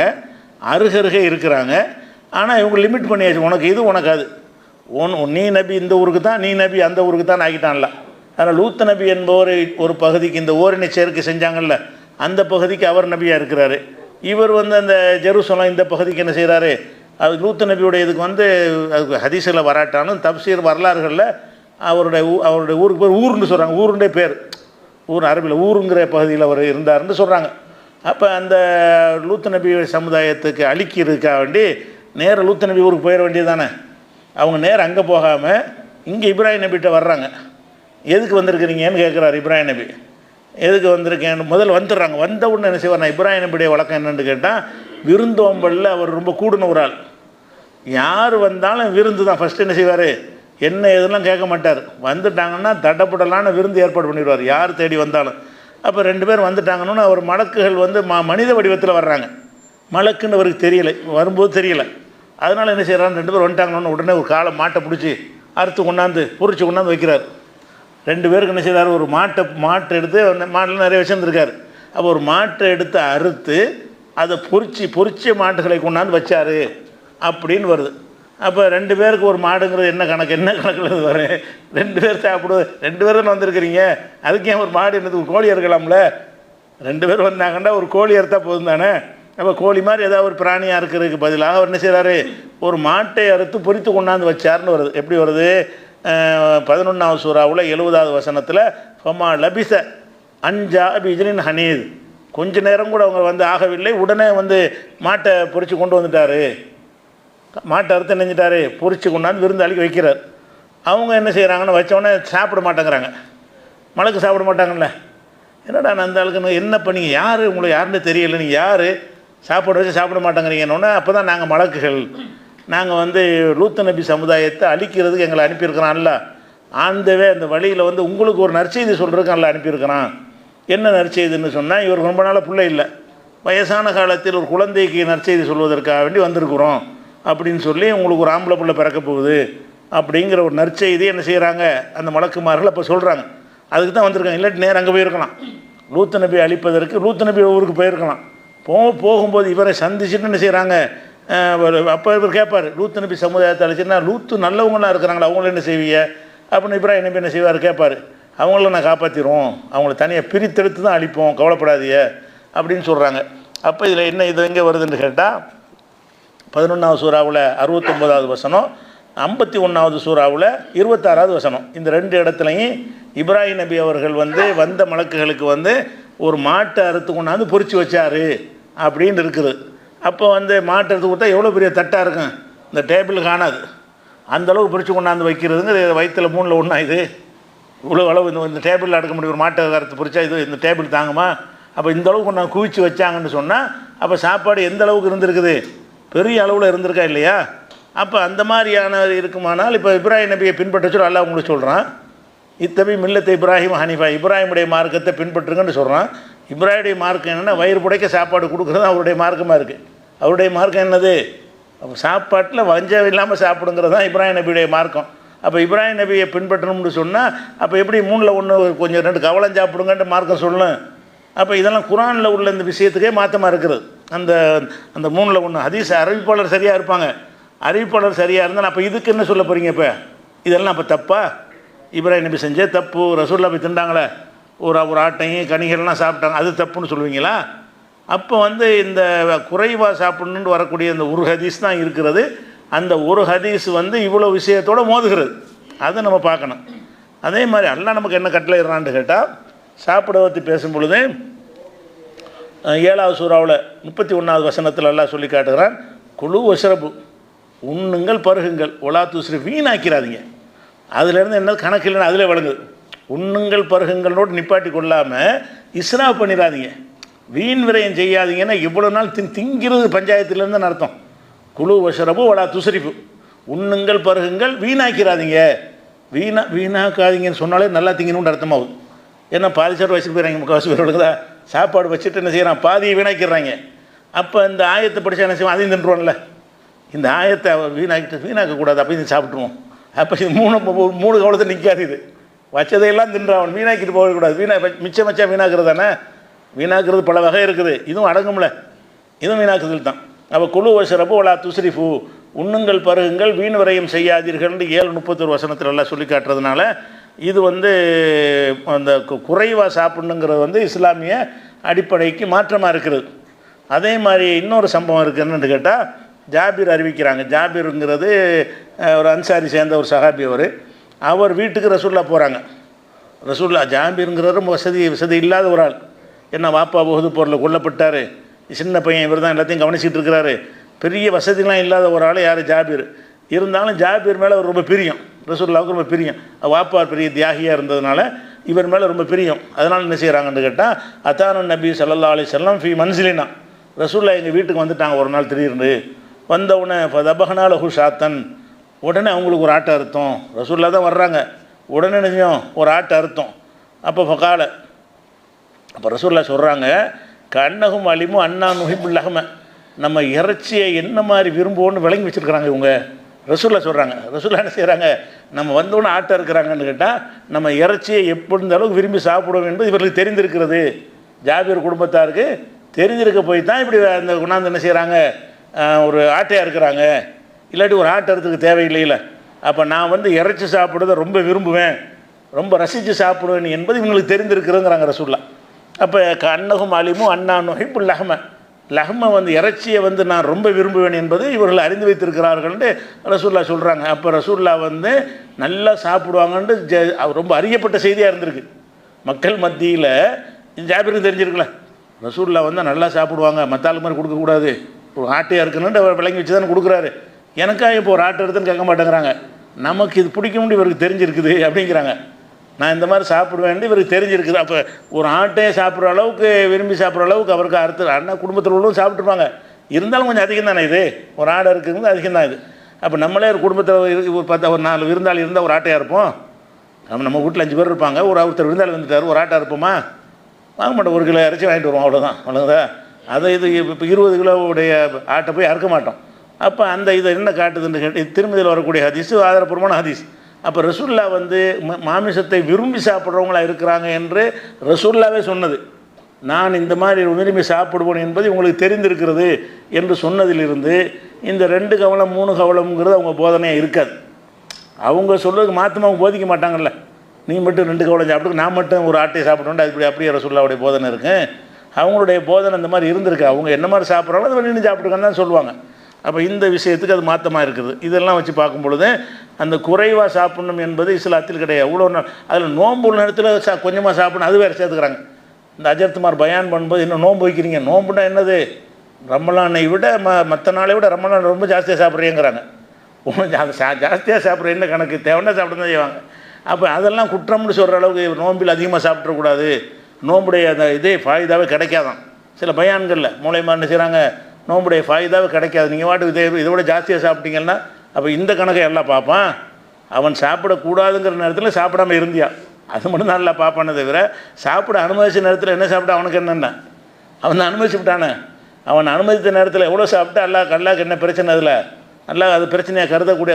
Speaker 1: அருகருகே இருக்கிறாங்க. ஆனால் இவங்க லிமிட் பண்ணியாச்சு, உனக்கு இது உனக்கு அது, நீ நபி இந்த ஊருக்கு தான், நீ நபி அந்த ஊருக்கு தான் ஆகிட்டான்ல. அதனால் லூத் நபி என்பவர் ஒரு பகுதிக்கு இந்த ஓரினை சேர்க்கை செஞ்சாங்கல்ல, அந்த பகுதிக்கு அவர் நபியாக இருக்கிறாரு. இவர் அந்த ஜெருசலம் இந்த பகுதிக்கு என்ன செய்கிறாரு, அது லூத் நபியுடைய இதுக்கு அதுக்கு ஹதீஸில் வராட்டாலும் தப்சீர் வரலாறுகளில் அவருடைய ஊருக்கு பேர் ஊருன்னு சொல்கிறாங்க. ஊருடைய பேர் அரபியில் ஊருங்கிற பகுதியில் அவர் இருந்தார்னு சொல்கிறாங்க. அப்போ அந்த லூத் நபி சமுதாயத்துக்கு அழிக்கிறதுக்காக வேண்டி நேர லூத் நபி ஊருக்கு போயிட வேண்டியது தானே. அவங்க நேரம் அங்கே போகாமல் இங்கே இப்ராஹிம் நபிகிட்ட வர்றாங்க. எதுக்கு வந்திருக்கிறீங்கன்னு கேட்குறாரு இப்ராஹிம் நபி. எதுக்கு வந்திருக்கேன்னு முதல்ல வந்துடுறாங்க. வந்த உடனே என்ன செய்வார், இப்ராஹிம் நபியுடைய வழக்கம் என்னென்னு கேட்டால், விருந்தோம்பலில் அவர் ரொம்ப கூடின ஒரு ஆள். யார் வந்தாலும் விருந்து தான் ஃபஸ்ட்டு என்ன செய்வார், என்ன எதுலாம் கேட்க மாட்டார். வந்துட்டாங்கன்னா தட்டப்படலான விருந்து ஏற்பாடு பண்ணிடுவார் யார் தேடி வந்தாலும். அப்போ 2 பேர் வந்துட்டாங்கன்னு அவர் மலக்குகள் மனித வடிவத்தில் வர்றாங்க. மலக்குன்னு அவருக்கு தெரியலை, வரும்போது தெரியலை. அதனால் என்ன செய்கிறாங்க, 2 பேர் வந்துட்டாங்கன்னு உடனே ஒரு காலை மாட்டை பிடிச்சி அறுத்து கொண்டாந்து பொறிச்சு கொண்டாந்து வைக்கிறார். 2 பேருக்கு என்ன செய்கிறார், ஒரு மாட்டை எடுத்து, மாட்டில் நிறைய வச்சுருந்துருக்கார். அப்போ ஒரு மாட்டை எடுத்து அறுத்து அதை பொறிச்ச மாட்டுகளை கொண்டாந்து வச்சார் அப்படின்னு வருது. அப்போ 2 பேருக்கு ஒரு மாடுங்கிறது என்ன கணக்கில் இது வரும்? 2 பேர் சாப்பிடுவது, 2 பேர் தானே வந்திருக்கிறீங்க, அதுக்கு ஏன் ஒரு மாடு என்னது, ஒரு கோழி இருக்கலாம்ல. 2 பேர் வந்தாங்கன்னா ஒரு கோழி அறுத்தா போதும் தானே. அப்போ கோழி மாதிரி ஏதாவது ஒரு பிராணியாக இருக்கிறதுக்கு பதிலாக அவர் என்ன செய்கிறாரு, ஒரு மாட்டை அறுத்து பொறித்து கொண்டாந்து வச்சார்னு வருது. எப்படி வருது, 11ஆவது சூறாவில் 70ஆவது வசனத்தில், ஃபமா லபிச அஞ்சா பிஜ்ரின் ஹனீத், கொஞ்ச நேரம் கூட அவங்க ஆகவில்லை, உடனே மாட்டை பொறிச்சு கொண்டு வந்துட்டார் மாட்டை அறுத்து நெஞ்சிட்டாரு பொறிச்சு கொண்டாந்து விருந்தாளிக்கு வைக்கிறார். அவங்க என்ன செய்கிறாங்கன்னு வச்சோடனே சாப்பிட மாட்டேங்கிறாங்க. மலக்கு சாப்பிட மாட்டாங்கல்ல. என்னடா அந்த ஆளுக்கு என்ன பண்ணி யார் உங்களை யாருன்னு தெரியல, நீங்கள் யார் சாப்பாடு வச்சு சாப்பிட மாட்டேங்கிறீங்கன்னொன்னே, அப்போ தான் நாங்கள் மலக்குகள், நாங்கள் வந்து லூத் நபி சமுதாயத்தை அழிக்கிறதுக்கு எங்களை அனுப்பியிருக்கிறான்ல, ஆண்டவே அந்த வழியில் வந்து உங்களுக்கு ஒரு நற்செய்தி சொல்கிறதுக்கு நல்லா அனுப்பியிருக்கிறான். என்ன நற்செய்தின்னு சொன்னால், இவருக்கு ரொம்ப நாளாக பிள்ளை இல்லை, வயசான காலத்தில் ஒரு குழந்தைக்கு நற்செய்தி சொல்வதற்காக வேண்டி வந்திருக்கிறோம் அப்படின்னு சொல்லி, உங்களுக்கு ஒரு ஆம்பளை பிள்ளை பிறக்க போகுது அப்படிங்கிற ஒரு நற்செய்தி என்ன செய்கிறாங்க அந்த மலக்குமார்கள் அப்போ சொல்கிறாங்க. அதுக்கு தான் வந்திருக்காங்க. இல்லாட்டி நேரம் அங்கே போயிருக்கலாம். லூத் நபி அழிப்பதற்கு லூத் நபி ஊருக்கு போயிருக்கலாம். போகும்போது இவரை சந்திச்சுட்டு என்ன செய்கிறாங்க, அப்போ இவர் கேட்பார், லூத் நபி சமுதாயத்தை அழிச்சுன்னா லூத்து நல்லவங்களாம் இருக்கிறாங்களா, அவங்கள என்ன செய்வீங்க அப்படின்னு இப்ராஹிம் நபி என்ன செய்வார் கேட்பார். அவங்கள நான் காப்பாற்றிடுவோம், அவங்கள தனியாக பிரித்தெடுத்து தான் அழிப்போம், கவலைப்படாதீங்க அப்படின்னு சொல்கிறாங்க. அப்போ இதில் என்ன இது எங்கே வருதுன்னு கேட்டால், 11வது சூறாவில் 69வது வசனம், 51வது சூறாவில் 26வது வசனம். இந்த 2 இடத்துலையும் இப்ராஹிம் நபி அவர்கள் வந்து வந்த மலக்குகளுக்கு வந்து ஒரு மாட்டை அறுத்து கொண்டாந்து பொறிச்சு வச்சார் அப்படின்னு இருக்குது. அப்போ வந்து மாட்டை அறுத்து கொடுத்தா எவ்வளோ பெரிய தட்டாக இருக்கும், இந்த டேபிள் காணாது, அந்தளவுக்கு பொறிச்சு கொண்டாந்து வைக்கிறதுங்க வயிற்றில் 3ல் 1 இது இவ்வளோ அளவு இந்த டேபிளில் அடுக்க முடியும். ஒரு மாட்டை அறுத்து பொறிச்சா இது இந்த டேபிள் தாங்குமா? அப்போ இந்த அளவுக்கு கொண்டாந்து குவிச்சு வச்சாங்கன்னு சொன்னால், அப்போ சாப்பாடு எந்த அளவுக்கு இருந்திருக்குது, பெரிய அளவில் இருந்திருக்கா இல்லையா? அப்போ அந்த மாதிரியான இருக்குமானால், இப்போ இப்ராஹிம் நபியை பின்பற்ற சொல்ல அல்லாஹ் உங்களுக்கு சொல்கிறான், இத்தபி மில்லத்தை இப்ராஹிம் ஹனீஃபா, இப்ராஹிமுடைய மார்க்கத்தை பின்பற்றுங்கன்னு சொல்கிறான். இப்ராஹிமுடைய மார்க்கம் என்னென்னா வயிறு புடைக்க சாப்பாடு கொடுக்குறது அவருடைய மார்க்கமாக இருக்குது. அவருடைய மார்க்கம் என்னது, அப்போ சாப்பாட்டில் வஞ்சம் இல்லாமல் சாப்பிடுங்கிறது தான் இப்ராஹிம் நபியுடைய மார்க்கம். அப்போ இப்ராஹிம் நபியை பின்பற்றணும்னு சொன்னால், அப்போ எப்படி 3ல் 1 கொஞ்சம் 2 கவலம் சாப்பிடுங்கன்ட்டு மார்க்கம் சொல்லணும். அப்போ இதெல்லாம் குரானில் உள்ள இந்த விஷயத்துக்கே மாற்றமாக இருக்கிறது. அந்த அந்த 3ல் 1 ஹதீஸ் அறிவிப்பாளர் சரியாக இருப்பாங்க, அறிவிப்பாளர் சரியாக இருந்தால் அப்போ இதுக்கு என்ன சொல்ல போகிறீங்க? இப்போ இதெல்லாம் அப்போ தப்பா? இப்ராஹிம் நபி செஞ்சே தப்பு, ரசூல்லா போய் திண்டாங்களே ஒரு ஆட்டையும் கனிகள்லாம் சாப்பிட்டாங்க, அது தப்புன்னு சொல்லுவீங்களா? அப்போ வந்து இந்த குறைவாக சாப்பிட்ணுன்னு வரக்கூடிய இந்த ஒரு ஹதீஸ் தான் இருக்கிறது. அந்த ஒரு ஹதீஸ் வந்து இவ்வளோ விஷயத்தோடு மோதுகிறது, அதை நம்ம பார்க்கணும். அதே மாதிரி அல்லாஹ் நமக்கு என்ன கட்டளை இறான்னு கேட்டால், சாப்பிட பற்றி பேசும் பொழுது 7வது சூறாவில் 31வது வசனத்தில் அல்லாஹ் சொல்லி காட்டுகிறான், குழு வஷ்ரபு, உண்ணுங்கள் பருகுங்கள், ஒலா துஸ்ரி, வீணாக்கிறாதீங்க. அதுலேருந்து என்ன கணக்கு இல்லைன்னு அதில் வழங்குது. உண்ணுங்கள் பருகுங்களோடு நிப்பாட்டி கொள்ளாமல் இஸ்ராஃப் பண்ணிடாதீங்க, வீண் விரயம் செய்யாதீங்கன்னா இவ்வளோ நாள் திங்கிறது பஞ்சாயத்துலேருந்து அர்த்தம். குழு வஷ்ரபு ஒலா துஸ்ரிஃபு, உண்ணுங்கள் பருகுங்கள், வீணாக்கிறாதீங்க. வீணாக்காதீங்கன்னு சொன்னாலே நல்லா திங்கணும்னு அர்த்தமாகுது. ஏன்னா பாதி சாப்பாடு வச்சுட்டு போயிடறாங்க, முக்கால்வாசி பேர் தான் சாப்பாடு வச்சுட்டு என்ன செய்கிறான், பாதியை வீணாக்கிடுறாங்க. அப்போ இந்த ஆயத்தை படித்தா என்ன செய்வோம், அதையும் தின்றுவோம்ல. இந்த ஆயத்தை வீணாக்கக்கூடாது, அப்போ இது சாப்பிட்ருவோம். அப்போ இது 3 கவலத்தை நிற்காது, இது வச்சதையெல்லாம் தின்றான், வீணாக்கிட்டு போகக்கூடாது. மிச்சம் வீணாக்குறது தானே. வீணாக்குறது பல வகை இருக்குது, இதுவும் அடங்கும்ல, இதுவும் வீணாக்குதல் தான். அப்போ குழு வஷ்ரபு ஒலா துஸ்ரிஃபு, உண்ணுங்கள் பருகுங்கள், வீண் விரயம் செய்யாதீர்கள் 7:31 வசனத்தில் எல்லாம் சொல்லி காட்டுறதுனால இது வந்து அந்த குறைவாக சாப்பிட்ணுங்கிறது வந்து இஸ்லாமிய அடிப்படைக்கு மாற்றமாக இருக்கிறது. அதே மாதிரி இன்னொரு சம்பவம் இருக்குது. என்னென்னு கேட்டால், ஜாபீர் அறிவிக்கிறாங்க. ஜாபீருங்கிறது ஒரு அன்சாரி சேர்ந்த ஒரு சஹாபி. அவர் வீட்டுக்கு ரசூல்லா போகிறாங்க. ரசூல்லா ஜாபீருங்கிறவர் வசதி இல்லாத ஒரு ஆள். என்ன வாப்பா உஹது போரில் கொல்லப்பட்டார், சின்ன பையன், இவர் தான் எல்லாத்தையும் கவனிச்சிட்டு இருக்கிறாரு. பெரிய வசதிலாம் இல்லாத ஒரு ஆள் யார், ஜாபீர். இருந்தாலும் ஜாபீர் மேலே அவர் ரொம்ப பிரியம், ரசூலுல்லாவுக்கு ரொம்ப பிரியம். வாப்பா பெரிய தியாகியாக இருந்ததுனால இவர் மேலே ரொம்ப பிரியம். அதனால் என்ன செய்கிறாங்கன்னு கேட்டால், அத்தானு நபி ஸல்லல்லாஹு அலைஹி வஸல்லம் ஃபீ மன்சிலினா, ரசூல்லா எங்கள் வீட்டுக்கு வந்துட்டாங்க ஒரு நாள் திடீர்னு. வந்தவுடனே ஃபதபஹனா லஹு ஷாத்தன், உடனே அவங்களுக்கு ஒரு ஆட்டை அறுத்தோம். ரசூல்லா தான் வர்றாங்க, உடனே நினைச்சோம் ஒரு ஆட்டை அறுத்தோம். அப்போ ஃபகால, அப்போ ரசூல்லா சொல்கிறாங்க, கண்ணகும் அலிமும் அண்ணா நுஹிபுல் லஹம, நம்ம இறைச்சியை என்ன மாதிரி விரும்புவோன்னு விளங்கி வச்சுருக்கிறாங்க இவங்க. ரசூல்லா சொல்கிறாங்க, ரசூல்லா என்ன செய்கிறாங்க, நம்ம வந்தோடனே ஆட்டை இருக்கிறாங்கன்னு கேட்டால் நம்ம இறைச்சியை எப்படி இருந்த அளவுக்கு விரும்பி சாப்பிடுவோம் என்பது இவர்களுக்கு தெரிந்திருக்கிறது. ஜாபீர் குடும்பத்தாருக்கு தெரிஞ்சிருக்க போய் தான் இப்படி அந்த கொண்டாந்து என்ன செய்கிறாங்க, ஒரு ஆட்டையாக இருக்கிறாங்க. இல்லாட்டி ஒரு ஆட்டை அறுத்துக்கு தேவையில்லையில. அப்போ நான் வந்து இறைச்சி சாப்பிடுறத ரொம்ப விரும்புவேன், ரொம்ப ரசித்து சாப்பிடுவேன் என்பது இவங்களுக்கு தெரிந்திருக்கிறதுங்கிறாங்க ரசூல்லா. அப்போ கண்ணகும் அலிமும் அண்ணா நுஹிபுல் லஹம, லஹ்மை வந்து இறைச்சியை வந்து நான் ரொம்ப விரும்புவேன் என்பது இவர்கள் அறிந்து வைத்திருக்கிறார்கள்ட்டு ரசூல்லா சொல்கிறாங்க. அப்போ ரசூல்லா வந்து நல்லா சாப்பிடுவாங்கன்ட்டு ரொம்ப அறியப்பட்ட செய்தியாக இருந்திருக்கு மக்கள் மத்தியில். ஜாபீருக்கு தெரிஞ்சிருக்கல, ரசூல்லா வந்து நல்லா சாப்பிடுவாங்க, மற்ற ஆளுக்கு மாதிரி கொடுக்கக்கூடாது, ஒரு ஆட்டையாக இருக்குன்னு அவர் விளங்கி வச்சு தானே கொடுக்குறாரு. எனக்காக இப்போ ஒரு ஆட்டை எடுத்துன்னு கேட்க மாட்டேங்கிறாங்க. நமக்கு இது பிடிக்கும்னு இவருக்கு தெரிஞ்சிருக்குது அப்படிங்கிறாங்க. நான் இந்த மாதிரி சாப்பிடுவேன் இவருக்கு தெரிஞ்சிருக்குது. அப்போ ஒரு ஆட்டையை சாப்பிட்ற அளவுக்கு விரும்பி சாப்பிட்ற அளவுக்கு அவருக்கு அறுத்து அண்ணா குடும்பத்தில் உள்ளவங்க சாப்பிட்ருப்பாங்க. இருந்தாலும் கொஞ்சம் அதிகம் தானே இது, ஒரு ஆடை இருக்குங்கிறது அதிகம் தான் இது. அப்போ நம்மளே ஒரு குடும்பத்தில் ஒரு 4 விருந்தாளி இருந்தால் ஒரு ஆட்டையாக இருப்போம். நம்ம வீட்டில் 5 பேர் இருப்பாங்க, ஒருத்தர் விருந்தாளி வந்துட்டார், ஒரு ஆட்டை இருப்போமா? வாங்க மாட்டோம். 1 கிலோ இறைச்சி வாங்கிட்டு வருவோம், அவ்வளோதான். அவ்வளோதா அதை இது இப்போ 20 கிலோவுடைய ஆட்டை போய் அறுக்க மாட்டோம். அப்போ அந்த இதை என்ன காட்டுதுன்னு கேட்டு திருமதியில் வரக்கூடிய ஹதீஸ் ஆதாரப்பூர்வமான ஹதீஸ். அப்போ ரசூல்லா வந்து மாமிசத்தை விரும்பி சாப்பிட்றவங்களா இருக்கிறாங்க என்று ரசூல்லாவே சொன்னது. நான் இந்த மாதிரி விரும்பி சாப்பிடுவேன் என்பது உங்களுக்கு தெரிந்திருக்கிறது என்று சொன்னதிலிருந்து இந்த 2 கவலம் 3 கவலம்ங்கிறது அவங்க போதனையாக இருக்காது. அவங்க சொல்கிறதுக்கு மாற்றமாக அவங்க போதிக்க மாட்டாங்கல்ல. நீ மட்டும் 2 கவலம் சாப்பிட்டு நான் மட்டும் ஒரு ஆட்டையை சாப்பிடணும், அது அப்படியே ரசூல்லாவுடைய போதனை இருக்கு. அவங்களுடைய போதனை இந்த மாதிரி இருந்திருக்கு. அவங்க என்ன மாதிரி சாப்பிட்றாங்களோ அது நின்று சாப்பிட்டுக்கன்னு தான் சொல்லுவாங்க. அப்போ இந்த விஷயத்துக்கு அது மாற்றமாக இருக்குது. இதெல்லாம் வச்சு பார்க்கும் பொழுது அந்த குறைவாக சாப்பிடணும் என்பது இஸ்லாத்தில் கிடையாது. எவ்வளோ நாள் அதில் நோன்பு நேரத்தில் கொஞ்சமாக சாப்பிடணும், அது வேறு சேர்த்துக்கிறாங்க. இந்த அஜர்த்துமார் பயான் பண்ணும்போது இன்னும் நோன்பு வைக்கிறீங்க. நோன்புனா என்னது? ரமலானை விட மற்ற நாளை விட ரமலான் ரொம்ப ஜாஸ்தியாக சாப்பிட்றீங்கிறாங்க. ஜாஸ்தியாக சாப்பிட்ற என்ன கணக்கு? தேவைன்னா சாப்பிட்டு தான் செய்வாங்க. அப்போ அதெல்லாம் குற்றம்னு சொல்கிற அளவுக்கு நோம்பில் அதிகமாக சாப்பிட்றக்கூடாது, நோம்புடைய அந்த இதே ஃபாயுதாவே கிடைக்காதான். சில பயான்களில் மூலயமா என்ன செய்கிறாங்க, நோம்புடைய ஃபாயுதாவே கிடைக்காது. நீங்கள் வாட்டுக்கு இதை விட ஜாஸ்தியாக சாப்பிட்டீங்கன்னா அப்போ இந்த கணக்கை எல்லாம் பார்ப்பான். அவன் சாப்பிடக்கூடாதுங்கிற நேரத்தில் சாப்பிடாமல் இருந்தியா அது மட்டும் தான் நல்லா பார்ப்பானே தவிர சாப்பிட அனுமதிச்ச நேரத்தில் என்ன சாப்பிட்டா அவனுக்கு என்னென்ன? அவன் தான் அனுமதிச்சு விட்டானே. அவன் அனுமதித்த நேரத்தில் எவ்வளோ சாப்பிட்டா அல்லாஹ்க்கு என்ன பிரச்சனை? அதில் அல்லாஹ் அது பிரச்சனையாக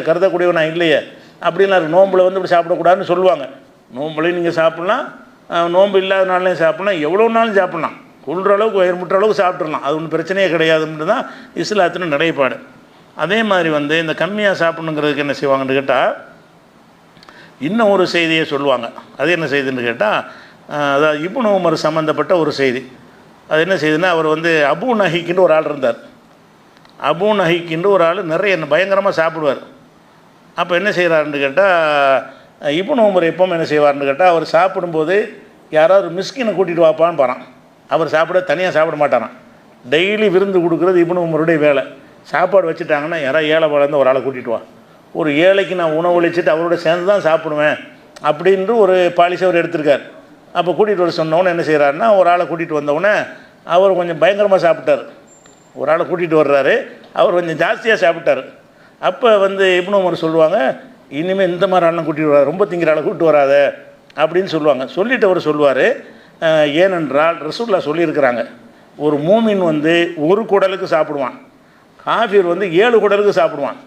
Speaker 1: கருதக்கூடியவனா இல்லையே. அப்படின்னா நோம்பில் வந்து இப்படி சாப்பிடக்கூடாதுன்னு சொல்லுவாங்க. நோம்புலையும் நீங்கள் சாப்பிட்லாம், நோன்பு இல்லாத நாள்லையும் சாப்பிட்லாம், எவ்வளோ நாளும் சாப்பிட்லாம், கொள்கிற அளவுக்கு வயிறு முட்டுற அளவுக்கு சாப்பிட்றலாம். அது ஒன்றும் பிரச்சனையே கிடையாதுன்னு தான் இஸ்லாத்தின் நிலைப்பாடு. அதே மாதிரி வந்து இந்த கம்மியாக சாப்பிடணுங்கிறதுக்கு என்ன செய்வாங்கன்னு கேட்டால் இன்னும் ஒரு செய்தியை சொல்லுவாங்க. அது என்ன செய்தின்னு கேட்டால் அதாவது இப்னு உமர் சம்மந்தப்பட்ட ஒரு செய்தி. அது என்ன செய்தின்னா, அவர் வந்து அபு நஹீக்கின்னு ஒரு ஆள் இருந்தார். அபு நஹீக்கின்னு ஒரு ஆள் நிறைய பயங்கரமாக சாப்பிடுவார். அப்போ என்ன செய்கிறாருன்னு கேட்டால் இப்னு உமர் எப்பவும் என்ன செய்வார்னு கேட்டால், அவர் சாப்பிடும்போது யாராவது மிஸ்கினை கூட்டிகிட்டு வாப்பான்னு பாரான். அவர் தனியாக சாப்பிட மாட்டாரான். டெய்லி விருந்து கொடுக்குறது இப்னு உமருடைய வேலை. சாப்பாடு வச்சுட்டாங்கன்னா யாராவது ஏழை வளர்ந்து ஒரு ஆளை கூட்டிகிட்டு வா, ஒரு ஏழைக்கு நான் உணவளிச்சுட்டு அவரோட சேர்ந்து தான் சாப்பிடுவேன் அப்படின்ட்டு ஒரு பாலிசி அவர் எடுத்திருக்கார். அப்போ கூட்டிகிட்டு வர சொன்னவொன்னே என்ன செய்கிறாருன்னா, ஒரு ஆளை கூட்டிகிட்டு வந்தவுடனே அவர் கொஞ்சம் பயங்கரமாக சாப்பிட்டார். ஒரு ஆளை கூட்டிகிட்டு வர்றாரு, அவர் கொஞ்சம் ஜாஸ்தியாக சாப்பிட்டார். அப்போ வந்து இப்னு உமர் சொல்லுவாங்க, இனிமேல் இந்த மாதிரி ஆளெலாம் கூட்டிகிட்டு வராது, ரொம்ப திங்கிற ஆளை கூப்பிட்டு வராத அப்படின்னு சொல்லுவாங்க. சொல்லிவிட்டு அவர் சொல்லுவார், ஏனென்றால் ரசூலுல்லாஹ் சொல்லியிருக்கிறாங்க, ஒரு மூமின் வந்து ஒரு குடலுக்கு சாப்பிடுவான், காஃபிர் வந்து 7 குடலுக்கு சாப்பிடுவான்.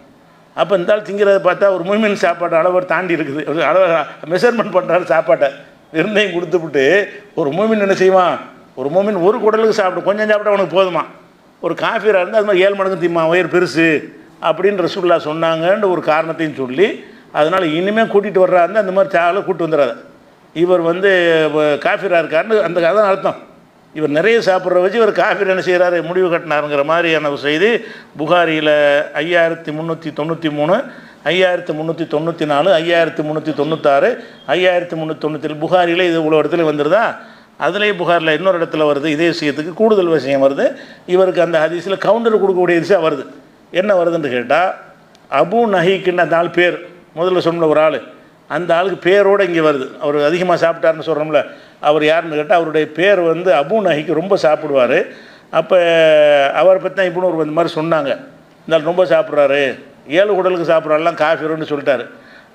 Speaker 1: அப்போ இந்த ஆள் திங்கிறத பார்த்தா ஒரு மூமின் சாப்பாடு அளவு தாண்டி இருக்குது. அளவு மெஷர்மெண்ட் பண்ணுறாரு சாப்பாட்டை. விருந்தையும் கொடுத்துவிட்டு ஒரு மூமின் என்ன செய்வான், ஒரு மூமின் ஒரு குடலுக்கு சாப்பிடும், கொஞ்சம் சாப்பிட்டா அவனுக்கு போதுமா. ஒரு காஃபிராக இருந்தால் அது மாதிரி 7 மடங்கு திம்மா, வயிறு பெருசு அப்படின்னு ரசூலுல்லாஹ் சொன்னாங்கன்ற ஒரு காரணத்தையும் சொல்லி, அதனால் இனிமேல் கூட்டிகிட்டு வர்றாருன்னு அந்த மாதிரி சாலை கூப்பிட்டு வந்துடுறாரு. இவர் வந்து காஃபிராக இருக்காருன்னு அந்த அதான் அர்த்தம். இவர் நிறைய சாப்பிட்ற வச்சு இவர் காஃபிர் என்ன செய்கிறாரு, முடிவு கட்டினாருங்கிற மாதிரியான ஒரு செய்தி புகாரியில் 5393, 5394, 5396, 5397 புகாரியில் இது இவ்வளோ இடத்துல வந்துடுதா. அதுலேயே புகாரில் இன்னொரு இடத்துல வருது, இதே விஷயத்துக்கு கூடுதல் விஷயம் வருது. இவருக்கு அந்த ஹதீஸில் கவுண்டர் கொடுக்கக்கூடிய விஷயம் வருது. என்ன வருதுன்னு கேட்டால், அபு நஹீக்குன்னு அந்த ஆள் பேர், முதல்ல சொன்ன ஒரு ஆள், அந்த ஆளுக்கு பேரோடு இங்கே வருது. அவர் அதிகமாக சாப்பிட்டாருன்னு சொல்கிறோம்ல, அவர் யாருன்னு கேட்டால் அவருடைய பேர் வந்து அபு நஹீக்கு, ரொம்ப சாப்பிடுவார். அப்போ அவரை பற்றி தான் இப்படின்னு ஒரு இந்த மாதிரி சொன்னாங்க, இந்த ஆள் ரொம்ப சாப்பிட்றாரு, 7 குடலுக்கு சாப்பிட்றாலாம் காஃபிருன்னு சொல்லிட்டாரு.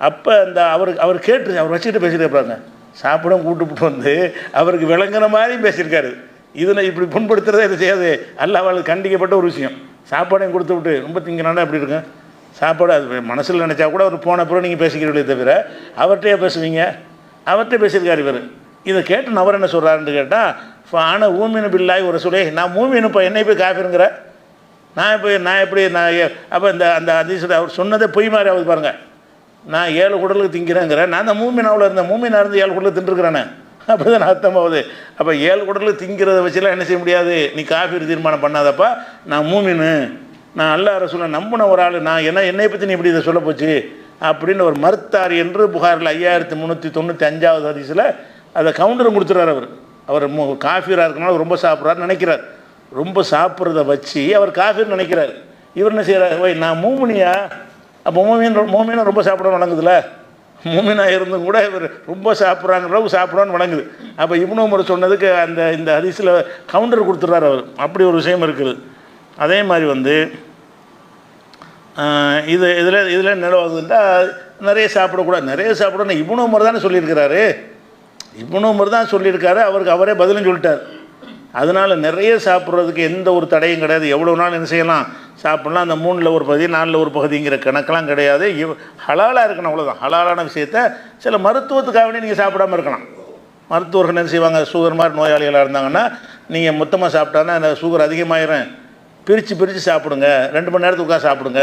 Speaker 1: அப்போ அந்த அவர் கேட்டு அவர் வச்சுக்கிட்டு பேசிட்டு இருப்பாங்க, சாப்பிடும் கூட்டுப்பிட்டு வந்து அவருக்கு விளங்குற மாதிரியும் பேசியிருக்காரு. இதில் இப்படி புண்படுத்துறதே இது செய்யாது. அல்ல அவளுக்கு கண்டிக்கப்பட்ட ஒரு விஷயம். சாப்பாடையும் கொடுத்து விட்டு ரொம்ப திங்கினாண்டா எப்படி இருக்கும் சாப்பாடு. அது மனசில் நினச்சா கூட அவர் போன பிறகு நீங்கள் பேசிக்கிறீங்களே தவிர அவர்கிட்டயே பேசுவீங்க. அவர்கிட்ட பேசியிருக்கார் இவர். இதை கேட்டு நபர் என்ன சொல்கிறாருன்னு கேட்டால், ஆனால் ஊமினு பில்லாய் ஒரு சொல்லே, நான் மூமின்னு இப்போ என்னை போய் காஃபிருங்கிற, நான் எப்படி அப்போ அந்த அதிசயம் அவர் சொன்னதே பொய் மாதிரி ஆகுது பாருங்கள். நான் 7 குடலுக்கு திங்கிறேங்கிறேன், நான் தான் மூமினாவில் இருந்தேன், மூமினாக இருந்து 7 குடலுக்கு தின்றுருக்கிறேனே, அப்படி தான் அர்த்தமாகுது. அப்போ 7 குடலுக்கு திங்கிறத வச்சுலாம் என்ன செய்ய முடியாது, நீ காஃபிர் தீர்மானம் பண்ணாதப்பா, நான் மூமின்னு, நான் அல்லாஹ் ரசூலை நம்பின ஒரு ஆள், நான் என்னை பற்றி நீ இப்படி இதை சொல்ல போச்சு அப்படின்னு ஒரு மறுத்தார் என்று புகாரில் 5395 ஹதீஸில் அதை கவுண்டரும் கொடுத்துறாரு. அவர் காஃபிராக இருக்கனால ரொம்ப சாப்பிட்றாரு நினைக்கிறார். ரொம்ப சாப்பிட்றத வச்சு அவர் காஃபிர் நினைக்கிறார். இவர் என்ன செய்கிறார், ஓய் நான் மூமினியா, அப்போ மூமினா ரொம்ப சாப்பிடணும் வணங்குதுல, மூமினா இருந்தும் கூட இவர் ரொம்ப சாப்பிட்றாங்க அளவு சாப்பிடணும்னு வணங்குது. அப்போ இப்னு உமர் சொன்னதுக்கு இந்த ஹதீஸில் கவுண்டர் கொடுத்துட்றாரு அவர். அப்படி ஒரு விஷயம் இருக்குது. அதே மாதிரி வந்து இதில் நிலவாகுதுன்றா நிறைய சாப்பிடக்கூடாது. நிறைய சாப்பிடணும் இப்னு உமர் தானே சொல்லியிருக்கிறாரு, இப்னு உமர் தான் சொல்லியிருக்காரு, அவருக்கு அவரே பதிலும் சொல்லிட்டார். அதனால் நிறைய சாப்பிட்றதுக்கு எந்த ஒரு தடையும் கிடையாது. எவ்வளோ நாள் என்ன செய்யலாம், சாப்பிட்லாம். அந்த 3ல் ஒரு பகுதி 4ல் ஒரு பகுதிங்கிற கணக்கெலாம் கிடையாது. ஹலாலாக இருக்கணும், அவ்வளோதான். ஹலாலான விஷயத்த சில மருத்துவத்துக்காக வேண்டி நீங்கள் சாப்பிடாமல் இருக்கலாம். மருத்துவர்கள் என்ன செய்வாங்க, சுகர் மாதிரி நோயாளிகளாக இருந்தாங்கன்னா நீங்கள் மொத்தமாக சாப்பிட்டாங்கன்னா அந்த சுகர் அதிகமாகிடும், பிரித்து சாப்பிடுங்க, 2 மணி நேரத்துக்கு உட்காந்து சாப்பிடுங்க,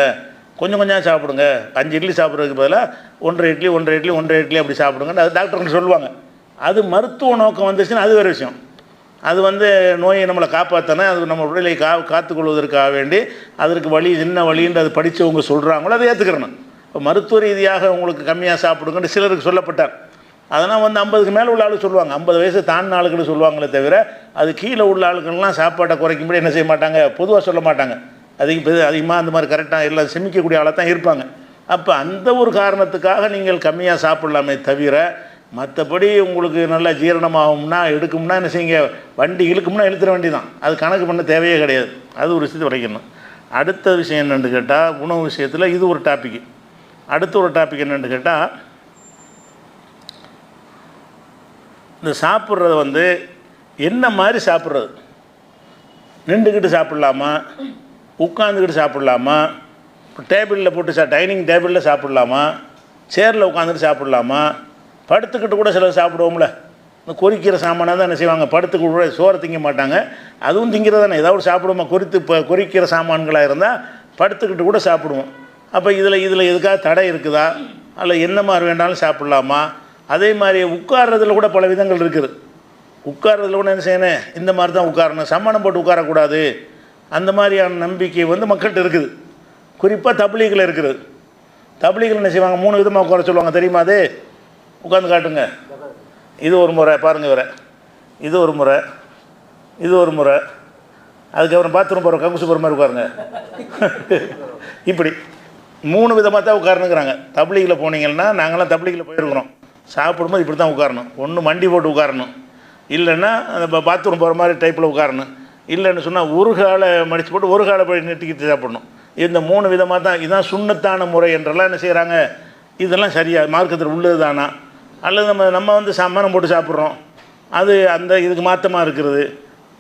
Speaker 1: கொஞ்சம் கொஞ்சம் சாப்பிடுங்க, 5 இட்லி சாப்பிட்றதுக்கு பதிலாக 1 இட்லி அப்படி சாப்பிடுங்கன்னு அது டாக்டர்கள் சொல்லுவாங்க. அது மருத்துவ நோக்கம் வந்துச்சுன்னா அது வேறு விஷயம். அது வந்து நோயை நம்மளை காப்பாற்றினா அது நம்ம உடலை காத்துக்கொள்வதற்காக வேண்டி அதற்கு வழி என்ன வழின்னு அது படித்தவங்க சொல்கிறாங்களோ அதை ஏற்றுக்கிறணும். இப்போ மருத்துவ ரீதியாக உங்களுக்கு கம்மியாக சாப்பிடுங்கன்னு சிலருக்கு சொல்லப்பட்டார். அதனால் வந்து 50க்கு மேலே உள்ள ஆளு சொல்லுவாங்க, 50 வயசு தாண்டின ஆளுக்குன்னு சொல்லுவாங்களே தவிர அது கீழே உள்ள ஆளுக்கெல்லாம் சாப்பாட்டை குறைக்கும்படி என்ன செய்ய மாட்டாங்க, பொதுவாக சொல்ல மாட்டாங்க. அதிகமாக அந்த மாதிரி கரெக்டாக எல்லாம் செமிக்கக்கூடிய ஆளாக தான் இருப்பாங்க. அப்போ அந்த ஒரு காரணத்துக்காக நீங்கள் கம்மியாக சாப்பிட்லாமே தவிர மற்றபடி உங்களுக்கு நல்லா ஜீரணமாகும்னா எடுக்கும்னா என்ன செய்யுங்க, வண்டி இழுக்கும்னா இழுத்துற வண்டி தான், அது கணக்கு பண்ண தேவையே கிடையாது. அது ஒரு விஷயத்தை உடைக்கணும். அடுத்த விஷயம் என்னென்னு கேட்டால் உணவு விஷயத்தில் இது ஒரு டாப்பிக்கு. அடுத்த ஒரு டாபிக் என்னென்னு கேட்டால் இந்த சாப்பிட்றத வந்து என்ன மாதிரி சாப்பிட்றது, நின்றுக்கிட்டு சாப்பிட்லாமா, உட்காந்துக்கிட்டு சாப்பிட்லாமா, டேபிளில் போட்டு டைனிங் டேபிளில் சாப்பிட்லாமா, சேரில் உட்காந்துட்டு சாப்பிட்லாமா, படுத்துக்கிட்டு கூட சிலர் சாப்பிடுவோம்ல. இந்த கொறிக்கிற சாமானாக தான் என்ன செய்வாங்க, படுத்துக்கிட்டு கூட சோறு திங்க மாட்டாங்க, அதுவும் திங்கிறதானே, ஏதாவது சாப்பிடுவோமா, கொறிக்கிற சாமான்களாக இருந்தால் படுத்துக்கிட்டு கூட சாப்பிடுவோம். அப்போ இதில் எதுக்காக தடை இருக்குதா, அல்ல என்ன மாதிரி வேண்டாலும் சாப்பிட்லாமா? அதே மாதிரி உட்கார்றதுல கூட பல விதங்கள் இருக்குது. உட்கார்றதுல கூட என்ன செய்யணும், இந்த மாதிரி தான் உட்காரணும், சம்மணம் போட்டு உட்காரக்கூடாது, அந்த மாதிரியான நம்பிக்கை வந்து மக்கள்கிட்ட இருக்குது. குறிப்பாக தப்லீகில் இருக்குது. தப்லீகில் என்ன செய்வாங்க, 3 விதமாக உட்கார சொல்லுவாங்க தெரியுமா? அது உட்காந்து காட்டுங்க, இது ஒரு முறை பாருங்கள், வேறு இது ஒரு முறை, இது ஒரு முறை, அதுக்கப்புறம் பாத்ரூம் போகிற கங்குசு போகிற மாதிரி உட்காருங்க. இப்படி 3 விதமாக தான் உட்காரணுங்கிறாங்க. தப்லீகில் போனீங்கன்னா, நாங்களாம் தப்லீகில் போயிருக்கிறோம், சாப்பிடும்போது இப்படி தான் உட்காரணும். ஒன்று மண்டி போட்டு உட்காரணும், இல்லைன்னா அந்த பாத்ரூம் போகிற மாதிரி டைப்பில் உட்காரணும், இல்லைன்னு சொன்னால் ஒரு காலை மடித்து போட்டு ஒரு காலை போய் நெட்டிக்கிட்டு சாப்பிடணும். இந்த 3 விதமாக தான். இதுதான் சுண்ணத்தான முறை என்றெல்லாம் என்ன செய்கிறாங்க, இதெல்லாம் சரியாக மார்க்கத்தில் உள்ளது தானா, அல்லது நம்ம வந்து சம்மணம் போட்டு சாப்பிட்றோம், அது அந்த இதுக்கு மாற்றமாக இருக்கிறது,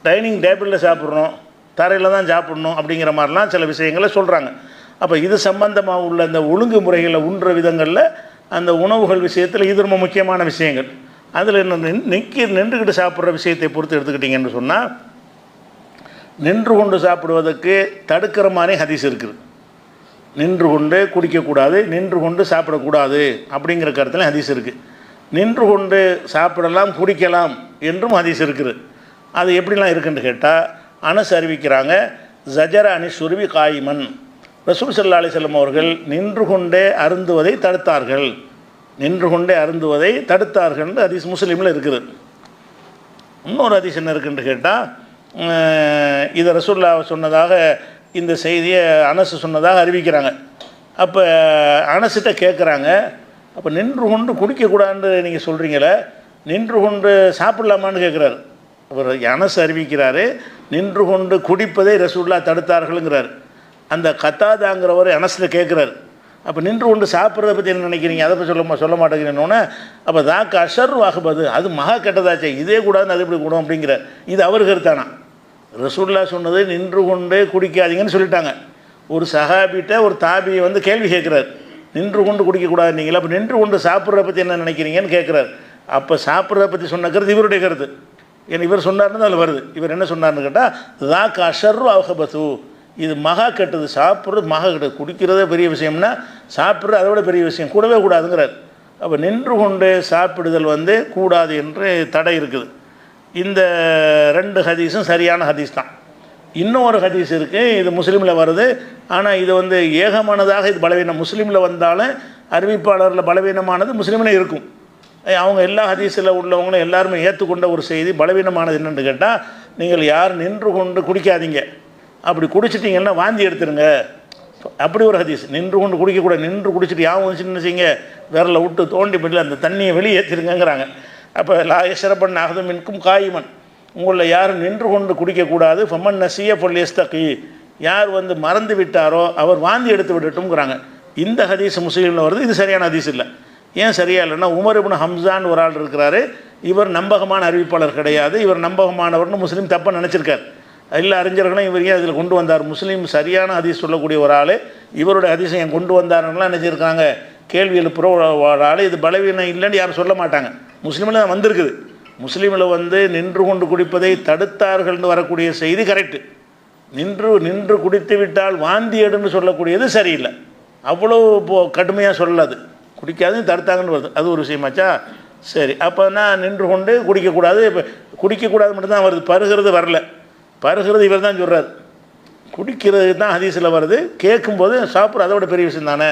Speaker 1: டைனிங் டேபிளில் சாப்பிட்றோம், தரையில் தான் சாப்பிட்ணும் அப்படிங்கிற மாதிரிலாம் சில விஷயங்களை சொல்கிறாங்க. அப்போ இது சம்பந்தமாக உள்ள இந்த ஒழுங்கு முறைகளை உண்ற விதங்களில் அந்த உணவுகள் விஷயத்தில் இது ரொம்ப முக்கியமான விஷயங்கள். அதில் நின்றுக்கிட்டு சாப்பிட்ற விஷயத்தை பொறுத்து எடுத்துக்கிட்டிங்கன்னு சொன்னால், நின்று கொண்டு சாப்பிடுவதற்கு தடுக்கிற மாதிரி ஹதீஸ் இருக்குது. நின்று கொண்டு குடிக்கக்கூடாது, நின்று கொண்டு சாப்பிடக்கூடாது அப்படிங்கிற கருத்தில் ஹதீஸ் இருக்குது. நின்று கொண்டு சாப்பிடலாம், குடிக்கலாம் என்றும் ஹதீஸ் இருக்குது. அது எப்படிலாம் இருக்குன்னு கேட்டால், அனஸ் அறிவிக்கிறாங்க, ஜஜர அனி சுருவி காயிமன், ரசூல் ஸல்லல்லாஹு அலைஹி வஸல்லம் அவர்கள் நின்று கொண்டே அருந்துவதை தடுத்தார்கள், நின்று கொண்டே அருந்துவதை தடுத்தார்கள் ஹதீஸ் முஸ்லீமில் இருக்குது. இன்னொரு ஹதீஸ் என்ன இருக்குன்னு கேட்டால், இதை ரசூலுல்லாஹ் சொன்னதாக இந்த செய்தியை அனஸ் சொன்னதாக அறிவிக்கிறாங்க. அப்போ அனஸ்கிட்ட கேட்குறாங்க, அப்போ நின்று கொண்டு குடிக்கக்கூடாதுன்னு நீங்கள் சொல்கிறீங்களே, நின்று கொண்டு சாப்பிட்லாமான்னு கேட்குறாரு. அவர் அனஸ் அறிவிக்கிறாரு, நின்று கொண்டு குடிப்பதை ரசூலுல்லாஹ் தடுத்தார்கள்ங்கிறார். அந்த கத்தாதாங்கிறவர் அனஸில் கேட்குறாரு, அப்போ நின்று கொண்டு சாப்பிட்றத பற்றி என்ன நினைக்கிறீங்க, அதை பற்றி சொல்ல மாட்டேங்கிறேன்னொன்னே, அப்போ தாக்கு அஷர் வாகுபது, அது மகா கெட்டதாச்சே, இதே கூடாதுன்னு அது எப்படி கூடும் அப்படிங்கிறார். இது அவர் கருத்தானா. ரசூலுல்லாஹ் சொன்னது நின்று கொண்டே குடிக்காதீங்கன்னு சொல்லிட்டாங்க. ஒரு சஹாபிட்ட ஒரு தாபியை வந்து கேள்வி கேட்குறாரு, நின்று கொண்டு குடிக்கக்கூடாது நீங்களா, அப்போ நின்று கொண்டு சாப்பிட்றத பற்றி என்ன நினைக்கிறீங்கன்னு கேட்குறாரு. அப்போ சாப்பிட்றத பற்றி சொன்ன கருத்து இவருடைய கருத்து. ஏன்னா இவர் சொன்னார்னு அதில் வருது. இவர் என்ன சொன்னார்னு கேட்டால், தாக்கு அஷர் வாகுபது, இது மகா கெட்டது, சாப்பிட்றது மகா கெட்டது, குடிக்கிறதே பெரிய விஷயம்னா சாப்பிட்றது அதை விட பெரிய விஷயம், கூடவே கூடாதுங்கிறார். அப்போ நின்று கொண்டு சாப்பிடுதல் வந்து கூடாது என்று தடை இருக்குது. இந்த 2 ஹதீஸும் சரியான ஹதீஸ் தான். இன்னொரு ஹதீஸ் இருக்குது, இது முஸ்லீமில் வருது, ஆனால் இது வந்து ஏகமானதாக இது பலவீனம். முஸ்லீமில் வந்தாலும் அறிவிப்பாளரில் பலவீனமானது முஸ்லீமில் இருக்கும். அவங்க எல்லா ஹதீஸில் உள்ளவங்களும் எல்லாருமே ஏற்றுக்கொண்ட ஒரு செய்தி பலவீனமானது என்னென்னு கேட்டால், நீங்கள் யார் நின்று கொண்டு குடிக்காதீங்க, அப்படி குடிச்சிட்டிங்கன்னா வாந்தி எடுத்துருங்க அப்படி ஒரு ஹதீஸ். நின்று கொண்டு குடிக்கக்கூடாது. நின்று குடிச்சிட்டு யாவும் வந்துச்சுன்னு என்ன செய்யுங்க, விரலை விட்டு தோண்டி போய்ட்டு அந்த தண்ணியை வெளியேற்றிருங்கிறாங்க. அப்போ லா யஷ்ரபன் அஹதும் மின்கும் காயிமன், உங்களில் யாரும் நின்று கொண்டு குடிக்கக்கூடாது. ஃபமன் நசிய ஃபல்யஸ்தகி, யார் வந்து மறந்து விட்டாரோ அவர் வாந்தி எடுத்து விடட்டும்ங்கிறாங்க. இந்த ஹதீஸ் முஸ்லீமில் வருது. இது சரியான ஹதீஸ் இல்லை. ஏன் சரியா இல்லைன்னா, உமர் இப்னு ஹம்சான்னு ஒரு ஆள் இருக்கிறாரு. இவர் நம்பகமான அறிவிப்பாளர் கிடையாது. இவர் நம்பகமானவர்னு முஸ்லீம் தப்பாக நினச்சிருக்கார். எல்லா அறிஞர்களும் இவர் ஏன் அதில் கொண்டு வந்தார், முஸ்லீம் சரியான ஹதீஸ் சொல்லக்கூடிய ஒரு ஆள் இவருடைய ஹதீஸை ஏன் கொண்டு வந்தாருங்களாம் நினச்சிருக்காங்க. கேள்வி எழுப்புற ஒரு ஆள். இது பலவீனம் இல்லைன்னு யாரும் சொல்ல மாட்டாங்க. முஸ்லீமில் தான் வந்திருக்குது. முஸ்லீமில் வந்து நின்று கொண்டு குடிப்பதை தடுத்தார்கள்னு வரக்கூடிய செய்தி கரெக்டு. நின்று குடித்து விட்டால் வாந்தி எடுன்னு சொல்லக்கூடியது சரியில்லை. அவ்வளோ கடுமையாக சொல்லாது. குடிக்காதுன்னு தடுத்தாங்கன்னு வருது. அது ஒரு விஷயமாச்சா? சரி. அப்போனா நின்று கொண்டு குடிக்கக்கூடாது. இப்போ குடிக்கக்கூடாது மட்டும்தான் வருது, பருகிறது வரல. பருகிறது இவர் தான் சொல்கிறார். குடிக்கிறது தான் ஹதீஸில் வருது. கேட்கும்போது சாப்பிட்ற அதை விட பெரிய விஷயம் தானே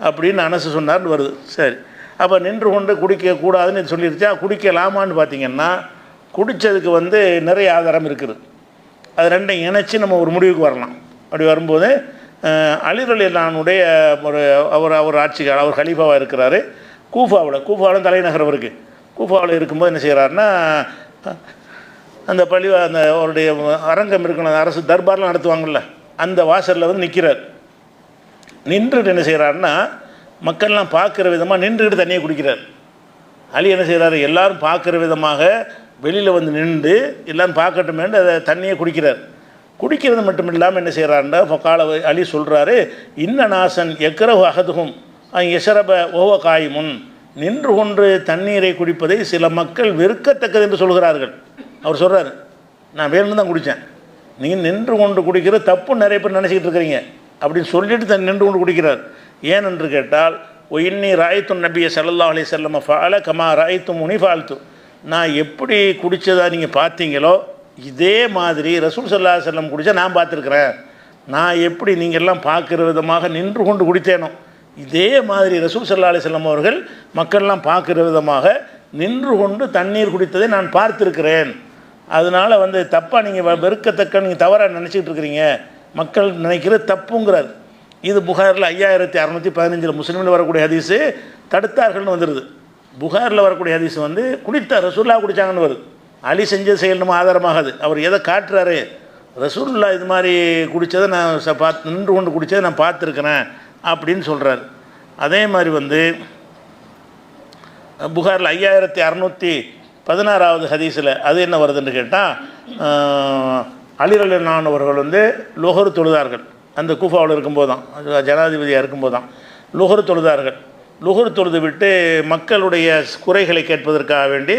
Speaker 1: அப்படின்னு அனசு சொன்னார்னு வருது. சரி. அப்போ நின்று கொண்டு குடிக்கக்கூடாதுன்னு சொல்லிருச்சா? குடிக்கலாமான்னு பார்த்தீங்கன்னா, குடித்ததுக்கு வந்து நிறைய ஆதாரம் இருக்குது. அது ரெண்டையும் இணைச்சி நம்ம ஒரு முடிவுக்கு வரலாம். அப்படி வரும்போது அலி ரலியல்லாஹு ஒரு அவர் ஆட்சிக்காரர், அவர் கலீஃபாவாக இருக்கிறாரு கூஃபாவில் தலைநகர் அவருக்கு. கூஃபாவில் இருக்கும்போது என்ன செய்கிறாருன்னா, அந்த அந்த அவருடைய அரங்கம் இருக்கணும், அரசு தர்பார்லாம் நடத்துவாங்கள்ல, அந்த வாசலில் வந்து நிற்கிறார். நின்றுட்டு என்ன செய்கிறாருன்னா, மக்கள்லாம் பார்க்குற விதமாக நின்றுக்கிட்டு தண்ணியை குடிக்கிறார். அலி என்ன செய்கிறாரு, எல்லோரும் பார்க்குற விதமாக வெளியில் வந்து நின்று எல்லோரும் பார்க்கட்டுமேன்னு அதை தண்ணியை குடிக்கிறார். குடிக்கிறது மட்டும் இல்லாமல் என்ன செய்கிறாருன்னா, ஃபகால அலி சொல்கிறாரு, இன்ன நாசன் எக்கரவு அகதுகும் எசரப ஓவ காயுமுன், நின்று கொண்டு தண்ணீரை குடிப்பதை சில மக்கள் வெறுக்கத்தக்கது என்று சொல்கிறார்கள். அவர் சொல்கிறார், நான் வேணும்னு தான் குடித்தேன், நீங்கள் நின்று கொண்டு குடிக்கிற தப்பு நிறைய பேர் நினச்சிக்கிட்டு இருக்கிறீங்க அப்படின்னு சொல்லிட்டு நின்று கொண்டு குடிக்கிறார். ஏனென்று கேட்டால், இன்னி ராய்த்து நபியை ஸல்லல்லாஹு அலைஹி வஸல்லம் ஃபால கமா ராய்த்து முனி ஃபால்த்து, நான் எப்படி குடித்ததா நீங்கள் பார்த்தீங்களோ இதே மாதிரி ரசூல் ஸல்லல்லாஹு அலைஹி வஸல்லம் குடித்தா நான் பார்த்துருக்குறேன். நான் எப்படி நீங்கள் எல்லாம் பார்க்குற விதமாக நின்று கொண்டு குடித்தேனோ இதே மாதிரி ரசூல் ஸல்லல்லாஹு அலைஹி வஸல்லம் அவர்கள் மக்கள்லாம் பார்க்குற விதமாக நின்று கொண்டு தண்ணீர் குடித்ததை நான் பார்த்துருக்கிறேன். அதனால் வந்து தப்பாக நீங்கள் வெறுக்கத்தக்க நீங்கள் தவறாக நினச்சிக்கிட்டு இருக்கிறீங்க, மக்கள் நினைக்கிறது தப்புங்கிறார். இது புகாரில் 5615 முஸ்லீமில் வரக்கூடிய ஹதீஸு தடுத்தார்கள்னு வந்துடுது. புகாரில் வரக்கூடிய ஹதீஸ் வந்து குடித்தார், ரசூலுல்லாஹ் குடித்தாங்கன்னு வருது. அலி செஞ்ச செயல் நம்ம ஆதாரமாகாது. அவர் எதை காட்டுறாரு, ரசூலுல்லாஹ் இது மாதிரி குடித்ததை நான் நின்று கொண்டு குடித்ததை நான் பார்த்துருக்கிறேன் அப்படின்னு சொல்கிறார். அதே மாதிரி வந்து புகாரில் 5616 ஹதீஸில் அது என்ன வருதுன்னு கேட்டால், அலி ரலியல்லாஹு அவர்கள் வந்து லுஹர் தொழுதார்கள். அந்த கூஃபாவில் இருக்கும்போது தான், ஜனாதிபதியாக இருக்கும்போது தான் லுஹர் தொழுதார்கள். லுஹர் தொழுது விட்டு மக்களுடைய குறைகளை கேட்பதற்காக வேண்டி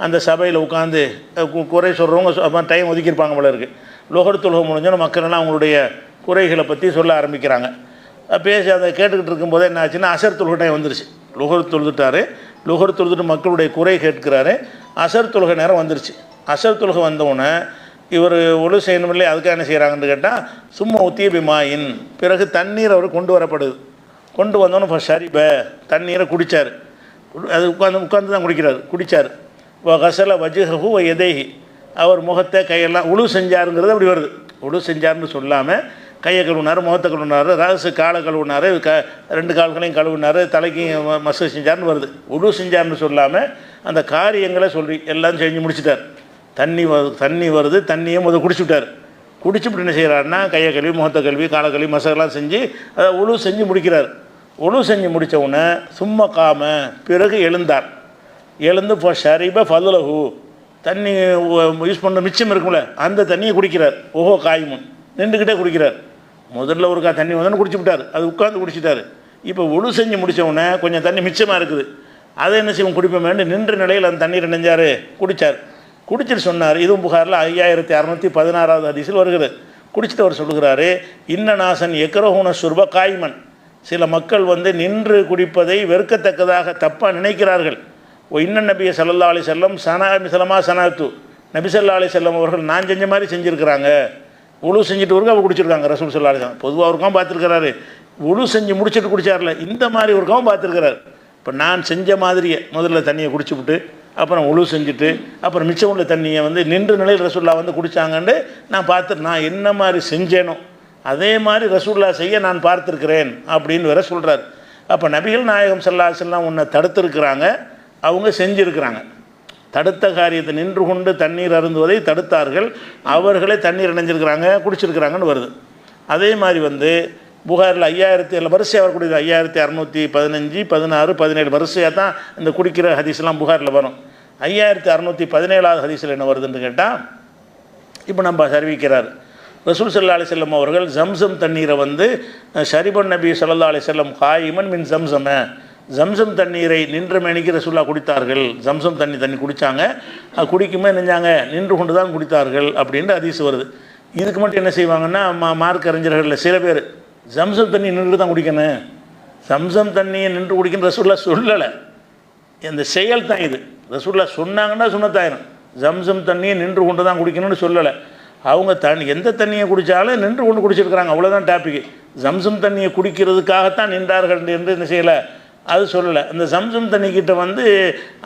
Speaker 1: அந்த சபையில் உட்காந்து குறை சொல்கிறவங்க டைம் ஒதுக்கியிருப்பாங்க போல இருக்குது. லுஹர் தொழுகை முடிஞ்சோன்னு மக்கள்லாம் அவங்களுடைய குறைகளை பற்றி சொல்ல ஆரம்பிக்கிறாங்க. பேசி அதை கேட்டுக்கிட்டு இருக்கும்போது என்ன ஆச்சுன்னா, அசர் தொழுகை டைம் வந்துருச்சு. லுஹர் தொழுதுட்டார். லுஹர் தொழுதுட்டு மக்களுடைய குறை கேட்கிறாரு. அசர் தொழுகை நேரம் வந்துருச்சு. அசர் தொழுகை வந்தவுடனே இவர் ஒழு செய்யணும் இல்லை, அதுக்காக என்ன செய்கிறாங்கன்னு கேட்டால், சும்மா உத்திய பிமாயின், பிறகு தண்ணீர் அவர் கொண்டு வரப்படுது. கொண்டு வந்தோன்னே இப்போ ஷரிப தண்ணீரை குடித்தார். அது உட்காந்து தான் குடித்தார். கசல வஜுஹு எதேஹி, அவர் முகத்தை கையெல்லாம் உழு செஞ்சாருங்கிறது அப்படி வருது. உழு செஞ்சார்னு சொல்லாமல் கையை கழுவினார், முகத்தை கழுவினார், ரகசு காலை கழுவினார், 2 கால்களையும் கழுவினார், தலைக்கு மசூ செஞ்சார்னு வருது. உழு செஞ்சார்னு சொல்லாமல் அந்த காரியங்களை சொல்லி எல்லாம் செஞ்சு முடிச்சிட்டார். தண்ணி வருது, தண்ணியை குடிச்சு விட்டார். குடிச்சுட்டு என்ன செய்கிறாருன்னா, கையை கழுவி, முகத்தை கழுவி, காலை கழுவி, மசாலாம் செஞ்சு அதை உழு செஞ்சு முடிக்கிறார். உழு செஞ்சு முடித்த உடனே சும்மா காம, பிறகு எழுந்தார். எழுந்து இப்போ ஷரிப ஃபதுலஹு, தண்ணி யூஸ் பண்ண மிச்சம் இருக்கும்ல அந்த தண்ணியை குடிக்கிறார். ஓஹோ காயுமுன், நின்றுக்கிட்டே குடிக்கிறார். முதல்ல ஒரு தண்ணி வந்தோன்னு குடிச்சு விட்டார், அது உட்காந்து குடிச்சிட்டார். இப்போ உழு செஞ்சு முடித்த உடனே கொஞ்சம் தண்ணி மிச்சமாக இருக்குது, அதை என்ன செய்வோம் குடிப்போமேன்னு நின்ற நிலையில் அந்த தண்ணீர் நினைஞ்சார், குடித்தார். குடிச்சிட்டு சொன்னார். இதுவும் புகாரில் 5616 ஹதீஸில் வருகிறது. குடிச்சிட்டு அவர் சொல்கிறாரு, இன்ன நாசன் எக்கரஹூன சுர்ப காய்மன், சில மக்கள் வந்து நின்று குடிப்பதை வெறுக்கத்தக்கதாக தப்பாக நினைக்கிறார்கள். இன்ன நபியை ஸல்லல்லாஹு அலைஹி வஸல்லம் சனா மிசலமா சனாத்து, நபி ஸல்லல்லாஹு அலைஹி வஸல்லம் அவர்கள் நான் செஞ்ச மாதிரி செஞ்சுருக்கிறாங்க. உழு செஞ்சுட்டு அவருக்கு அவர் குடிச்சிருக்காங்க. ரசூல் ஸல்லல்லாஹு அலைஹி வஸல்லம் பொதுவாக அவருக்காகவும் பார்த்துருக்கிறாரு. உழு செஞ்சு முடிச்சுட்டு குடிச்சார்ல, இந்த மாதிரி ஒருக்காகவும் பார்த்துருக்கிறார். இப்போ நான் செஞ்ச மாதிரியே முதல்ல தண்ணியை குடிச்சு விட்டு அப்புறம் உழு செஞ்சுட்டு அப்புறம் மிச்சம் உள்ள தண்ணியை வந்து நின்று நிலையில் ரசூலுல்லாஹ் வந்து குடித்தாங்கன்னு நான் பார்த்துட்டு, நான் என்ன மாதிரி செஞ்சேனோ அதே மாதிரி ரசூல்லா செய்ய நான் பார்த்துருக்கிறேன் அப்படின்னு வேற சொல்கிறார். அப்போ நபிகள் நாயகம் ஸல்லல்லாஹு அலைஹி வஸல்லம் உன்னை தடுத்திருக்கிறாங்க, அவங்க செஞ்சுருக்கிறாங்க. தடுத்த காரியத்தை நின்று கொண்டு தண்ணீர் அருந்துவதை தடுத்தார்கள், அவர்களே தண்ணீர் இணைஞ்சிருக்கிறாங்க, குடிச்சிருக்கிறாங்கன்னு வருது. அதே மாதிரி வந்து புகாரில் 5007 வரிசையாக வரக்கூடிய 5615, 16, 17 வரிசையாக தான் இந்த குடிக்கிற ஹதீஸ்லாம் புகாரில் வரும். 5617 ஹதீஸில் என்ன வருதுன்னு கேட்டால், இப்போ நம்ம அறிவிக்கிறார் ரசூல் ஸல்லல்லாஹு அலைஹி வஸல்லம் அவர்கள் ஜம்சம் தண்ணீரை வந்து ஷரிபன் நபி ஸல்லல்லாஹு அலைஹி வஸல்லம் காயிமன் மின் ஜம்சம, ஜம்சம் தண்ணீரை நின்ற மேனிக்கு ரசூல்லா குடித்தார்கள். ஜம்சம் தண்ணி குடித்தாங்க, அது குடிக்குமே நினைஞ்சாங்க, நின்று கொண்டு தான் குடித்தார்கள் அப்படின்ட்டு ஹதீஸ் வருது. இதுக்கு மட்டும் என்ன செய்வாங்கன்னா மார்க் அறிஞர்களில் சில பேர் ஜம்சம் தண்ணி நின்று தான் குடிக்கணும், ஜம்சம் தண்ணியை நின்று குடிக்கணும் ரசூல்லா சொல்லலை. இந்த செயல் தான் இது. ரசூல்லா சொன்னாங்கன்னா சுன்னத்தாயிரும். ஜம்சம் தண்ணியை நின்று கொண்டு தான் குடிக்கணும்னு சொல்லலை. அவங்க எந்த தண்ணியை குடித்தாலும் நின்று கொண்டு குடிச்சிருக்கிறாங்க, அவ்வளோதான் டாப்பிக்கு. ஜம்சம் தண்ணியை குடிக்கிறதுக்காகத்தான் நின்றார்கள் என்று என்ன செய்யலை, அது சொல்லலை. அந்த ஜம்சம் தண்ணிக்கிட்ட வந்து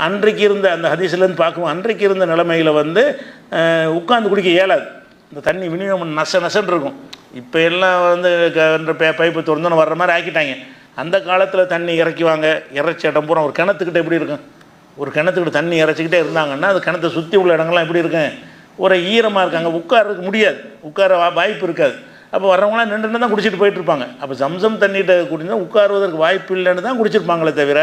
Speaker 1: அன்றைக்கு இருந்த அந்த ஹதீஸ்லேருந்து பார்க்கும்போது அன்றைக்கு இருந்த நிலைமையில் வந்து உட்காந்து குடிக்க இயலாது. இந்த தண்ணி விநியோகம் நசன்னு இருக்கும். இப்போ எல்லாம் வந்து பைப்பு திறந்தோன்னு வர்ற மாதிரி ஆக்கிட்டாங்க. அந்த காலத்தில் தண்ணி இறக்கிவாங்க, இறைச்சி இடம் பூரா ஒரு கிணத்துக்கிட்ட எப்படி இருக்கும், ஒரு கிணத்துக்கிட்ட தண்ணி இறைச்சிக்கிட்டே இருந்தாங்கன்னா அது கிணத்தை சுற்றி உள்ள இடங்கள்லாம் எப்படி இருக்கும், ஒரு ஈரமாக இருக்காங்க, உட்காரதுக்கு முடியாது, உட்கார வாய்ப்பு இருக்காது. அப்போ வர்றவங்களாம் நின்று தான் குடிச்சிட்டு போயிட்டுருப்பாங்க. அப்போ ஜம்சம் தண்ணிகிட்ட குடிச்சா உட்காருவதற்கு வாய்ப்பு இல்லைன்னு தான் குடிச்சிருப்பாங்களே தவிர,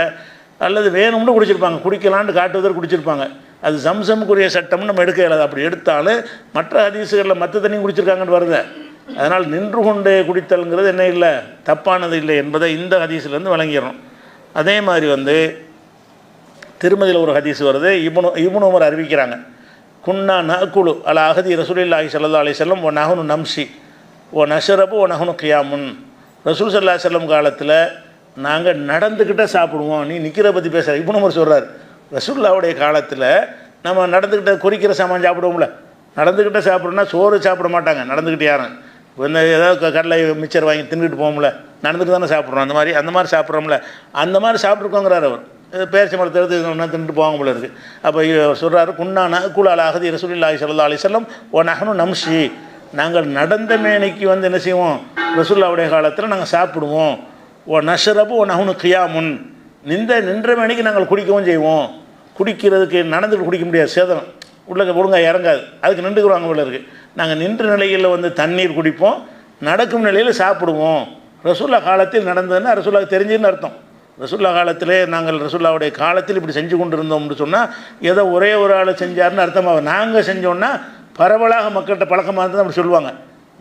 Speaker 1: அல்லது வேணும்னு குடிச்சிருப்பாங்க, குடிக்கலான்னு காட்டுவதற்கு குடிச்சிருப்பாங்க. அது ஜம்சமுக்குரிய சட்டம்னு நம்ம எடுக்க இயலாது. அப்படி எடுத்தாலும் மற்ற ஹதீஸுகளில் மற்ற தண்ணி குடிச்சிருக்காங்கன்னு வருது. அதனால் நின்று கொண்டே குடித்தல்ங்கிறது என்ன இல்லை, தப்பானது இல்லை என்பதை இந்த ஹதீஸ்லேருந்து வழங்கிடுறோம். அதே மாதிரி வந்து திருமதியில் ஒரு ஹதீஸ் வருது. இப்னு உமர் அறிவிக்கிறாங்க, குன்னா நகுலு அலா அஹதி ரசூலுல்லாஹி ஸல்லல்லாஹு அலைஹி வஸல்லம் ஒ நஹனு நம்ஷி ஓ நஷரபு ஒ நஹனு கியாமுன். ரசூல் ஸல்லல்லாஹு அலைஹி வஸல்லம் காலத்தில் நாங்கள் நடந்துக்கிட்டே சாப்பிடுவோம். நீ நிற்கிற பற்றி பேசுகிற. இப்னு உமர் சொல்கிறார், ரசூலுல்லாஹ்வுடைய காலத்தில் நம்ம நடந்துக்கிட்ட குறிக்கிற சாமான் சாப்பிடுவோம்ல, நடந்துக்கிட்டே சாப்பிட்றோன்னா சோறு சாப்பிட மாட்டாங்க. நடந்துக்கிட்டு யாரும் இந்த ஏதாவது கடலை மிச்சர் வாங்கி தின்னுட்டு போவோம்ல, நடந்துட்டு தானே சாப்பிட்றோம். அந்த மாதிரி சாப்பிட்றோம்ல, அந்த மாதிரி சாப்பிட்ருக்கோங்கிறார் அவர். பேரிச்ச மரத்தை எடுத்து ஒன்றா தின்னுட்டு போவாங்க போல இருக்குது. அப்போ சொல்கிறாரு, குன்னான கூலால் அஹதி ரசூலுல்லாஹி ஸல்லல்லாஹு அலைஹி வஸல்லம் ஓ நஹனு நம்ஷி, நாங்கள் நடந்த மேனிக்கு வந்து என்ன செய்வோம், ரசூலுல்லாஹ்வுடைய காலத்தில் நாங்கள் சாப்பிடுவோம். ஓ நஷரபு ஓ நஹனு கியாமுன், நின்ற மேனிக்கு நாங்கள் குடிக்கவும் செய்வோம். குடிக்கிறதுக்கு நடந்துட்டு குடிக்க முடியாது, சேதனம் உள்ள ஒழுங்காக இறங்காது, அதுக்கு நின்றுக்குறாங்க போல இருக்குது. நாங்கள் நின்ற நிலையில் வந்து தண்ணீர் குடிப்போம், நடக்கும் நிலையில் சாப்பிடுவோம். ரசூல்லா காலத்தில் நடந்ததுன்னா ரசூல்லாவுக்கு தெரிஞ்சுன்னு அர்த்தம். ரசூல்லா காலத்திலே நாங்கள் ரசூல்லாவுடைய காலத்தில் இப்படி செஞ்சு கொண்டு இருந்தோம்னு சொன்னால் ஏதோ ஒரே ஒரு ஆள் செஞ்சார்னு அர்த்தமாக, நாங்கள் செஞ்சோன்னா பரவலாக மக்கள்கிட்ட பழக்கமாக இருந்தால் அப்படி சொல்லுவாங்க.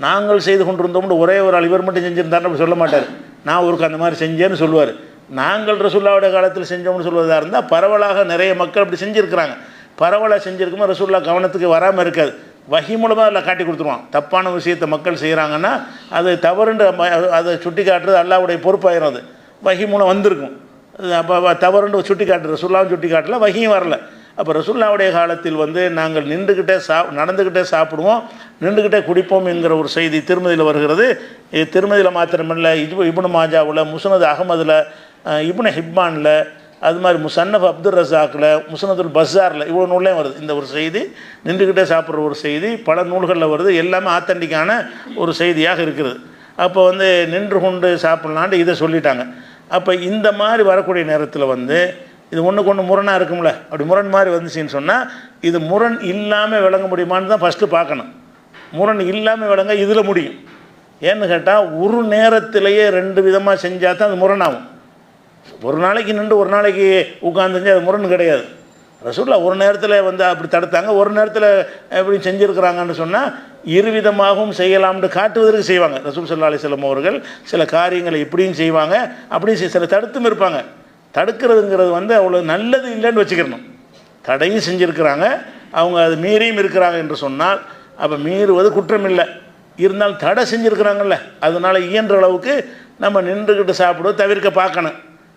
Speaker 1: நாங்கள் செய்து கொண்டு இருந்தோம்னு ஒரே ஒரு ஆள் இவர் மட்டும் செஞ்சுருந்தாருன்னு அப்படி சொல்ல மாட்டார். நான் ஒருக்கு அந்த மாதிரி செஞ்சேன்னு சொல்லுவார். நாங்கள் ரசூல்லாவுடைய காலத்தில் செஞ்சோம்னு சொல்வதாக இருந்தால் பரவலாக நிறைய மக்கள் அப்படி செஞ்சுருக்கிறாங்க. பரவலாக செஞ்சுருக்கும்போது ரசூல்லா கவனத்துக்கு வராமல் இருக்காது. வஹி மூலமாக அதில் காட்டி கொடுத்துருவான். தப்பான விஷயத்தை மக்கள் செய்கிறாங்கன்னா அது தவறுண்டு அதை சுட்டி காட்டுறது அல்லாஹ்வுடைய பொறுப்பாயிரும். அது வஹி மூலம் வந்திருக்கும். அப்போ தவறுண்டு சுட்டி காட்டுறது ரசூல்லாவும் சுட்டி காட்டல, வஹியும் வரல. அப்போ ரசூல்லாவுடைய காலத்தில் வந்து நாங்கள் நின்றுக்கிட்டே நடந்துக்கிட்டே சாப்பிடுவோம், நின்றுக்கிட்டே குடிப்போம் என்கிற ஒரு செய்தி திருமதியில் வருகிறது. திருமதியில் மாத்திரமில்லை, இப்னு மாஜாவில், முஸ்னத் அஹமதில், இப்னு ஹிப்பானில், அது மாதிரி முசன்னஃப் அப்துல் ரஸாக்கில், முஸ்னதுல் பஸாரில், இவ்வளோ நூல்லையும் வருது இந்த ஒரு செய்தி. நின்றுக்கிட்டே சாப்பிட்ற ஒரு செய்தி பல நூல்களில் வருது. எல்லாமே ஆத்தன்டிக்கான ஒரு செய்தியாக இருக்கிறது. அப்போ வந்து நின்று கொண்டு சாப்பிட்லான்ட்டு இதை சொல்லிட்டாங்க. அப்போ இந்த மாதிரி வரக்கூடிய நேரத்தில் வந்து இது ஒன்றுக்கு ஒன்று முரணாக இருக்கும்ல, அப்படி முரண் மாதிரி வந்துச்சின்னு சொன்னால் இது முரண் இல்லாமல் விளங்க முடியுமான்னு தான் ஃபஸ்ட்டு பார்க்கணும். முரண் இல்லாமல் விளங்க இதில் முடியும். ஏன்னு கேட்டால் ஒரு நேரத்திலேயே ரெண்டு விதமாக செஞ்சால் தான் அது முரணாகும். ஒரு நாளைக்கு நின்று ஒரு நாளைக்கு உட்காந்துஞ்சு அது முரண் கிடையாது. ரசூலுல்லாஹ் ஒரு நேரத்தில் வந்து அப்படி தடுத்தாங்க, ஒரு நேரத்தில் எப்படி செஞ்சுருக்கிறாங்கன்னு சொன்னால் இருவிதமாகவும் செய்யலாம்னு காட்டுவதற்கு செய்வாங்க. ரசூல் ஸல்லல்லாஹு அலைஹி வஸல்லம் அவர்கள் சில காரியங்களை இப்படியும் செய்வாங்க, அப்படியும் சில தடுத்தும் இருப்பாங்க. தடுக்கிறதுங்கிறது வந்து அவ்வளோ நல்லது இல்லைன்னு வச்சுக்கிறணும். தடையும் செஞ்சுருக்கிறாங்க, அவங்க அது மீறியும் இருக்கிறாங்க என்று சொன்னால் அப்போ மீறுவது குற்றம் இல்லை. இருந்தாலும் தடை செஞ்சுருக்கிறாங்கல்ல, அதனால் இயன்ற அளவுக்கு நம்ம நின்றுக்கிட்டு சாப்பிடுவது தவிர்க்க பார்க்கணும்.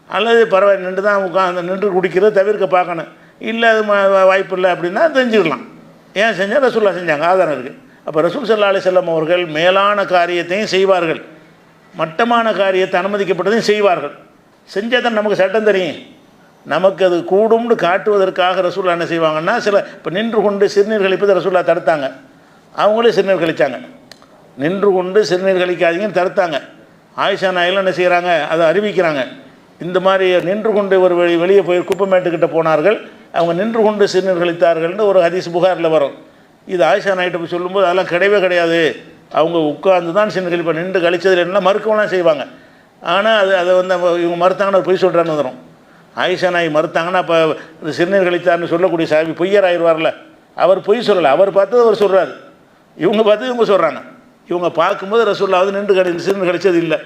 Speaker 1: அல்லது பரவாயில்ல நின்று தான் உட்காந்து நின்று குடிக்கிறது தவிர்க்க பார்க்கணும். இல்லை அது வாய்ப்பு இல்லை அப்படின்னா தெரிஞ்சுக்கலாம். ஏன் செஞ்சால் ரசூலுல்லாஹ் செஞ்சாங்க, ஆதாரம் இருக்குது. அப்போ ரசூல் ஸல்லல்லாஹு அலைஹி வஸல்லம் அவர்கள் மேலான காரியத்தையும் செய்வார்கள், மட்டமான காரியத்தை அனுமதிக்கப்பட்டதையும் செய்வார்கள். செஞ்சால் தான் நமக்கு சட்டம் தெரியும். நமக்கு அது கூடும்னு காட்டுவதற்காக ரசூலுல்லாஹ் என்ன செய்வாங்கன்னா, சில இப்போ நின்று கொண்டு சிறுநீர் கழிப்பதை ரசூலுல்லாஹ் தடுத்தாங்க, அவங்களே சிறுநீர் கழித்தாங்க. நின்று கொண்டு சிறுநீர் கழிக்காதீங்கன்னு தடுத்தாங்க. ஆயிஷா நாயெல்லாம் என்ன செய்கிறாங்க, அதை அறிவிக்கிறாங்க. இந்த மாதிரி நின்று கொண்டு ஒரு வெளியே போய் குப்பைமேட்டுக்கிட்ட போனார்கள், அவங்க நின்று கொண்டு சிறுநீர் கழித்தார்கள்னு ஒரு ஹதீஸ் புகாரில் வரும். இது ஆயிஷா நாயிட்ட போய் சொல்லும்போது அதெல்லாம் கிடையவே கிடையாது, அவங்க உட்கார்ந்து தான் சிறுநீர் கழிப்பாங்க, நின்று கழிச்சதில் என்ன மறுக்கவெல்லாம் செய்வாங்க. ஆனால் அதை வந்து இவங்க மறுத்தாங்கன்னா பொய் சொல்கிறான்னு வந்துடும். ஆயிஷா நாய் மறுத்தாங்கன்னா அப்போ சிறுநீர் கழித்தார்னு சொல்லக்கூடிய சாமி பொய்யர் ஆயிடுவார்ல. அவர் பொய் சொல்லலை, அவர் பார்த்தது அவர் சொல்கிறாரு, இவங்க பார்த்து இவங்க சொல்கிறாங்க. இவங்க பார்க்கும்போது ரசூலுல்லாஹ் நின்று சிறுநீர் கழிச்சது இல்லை,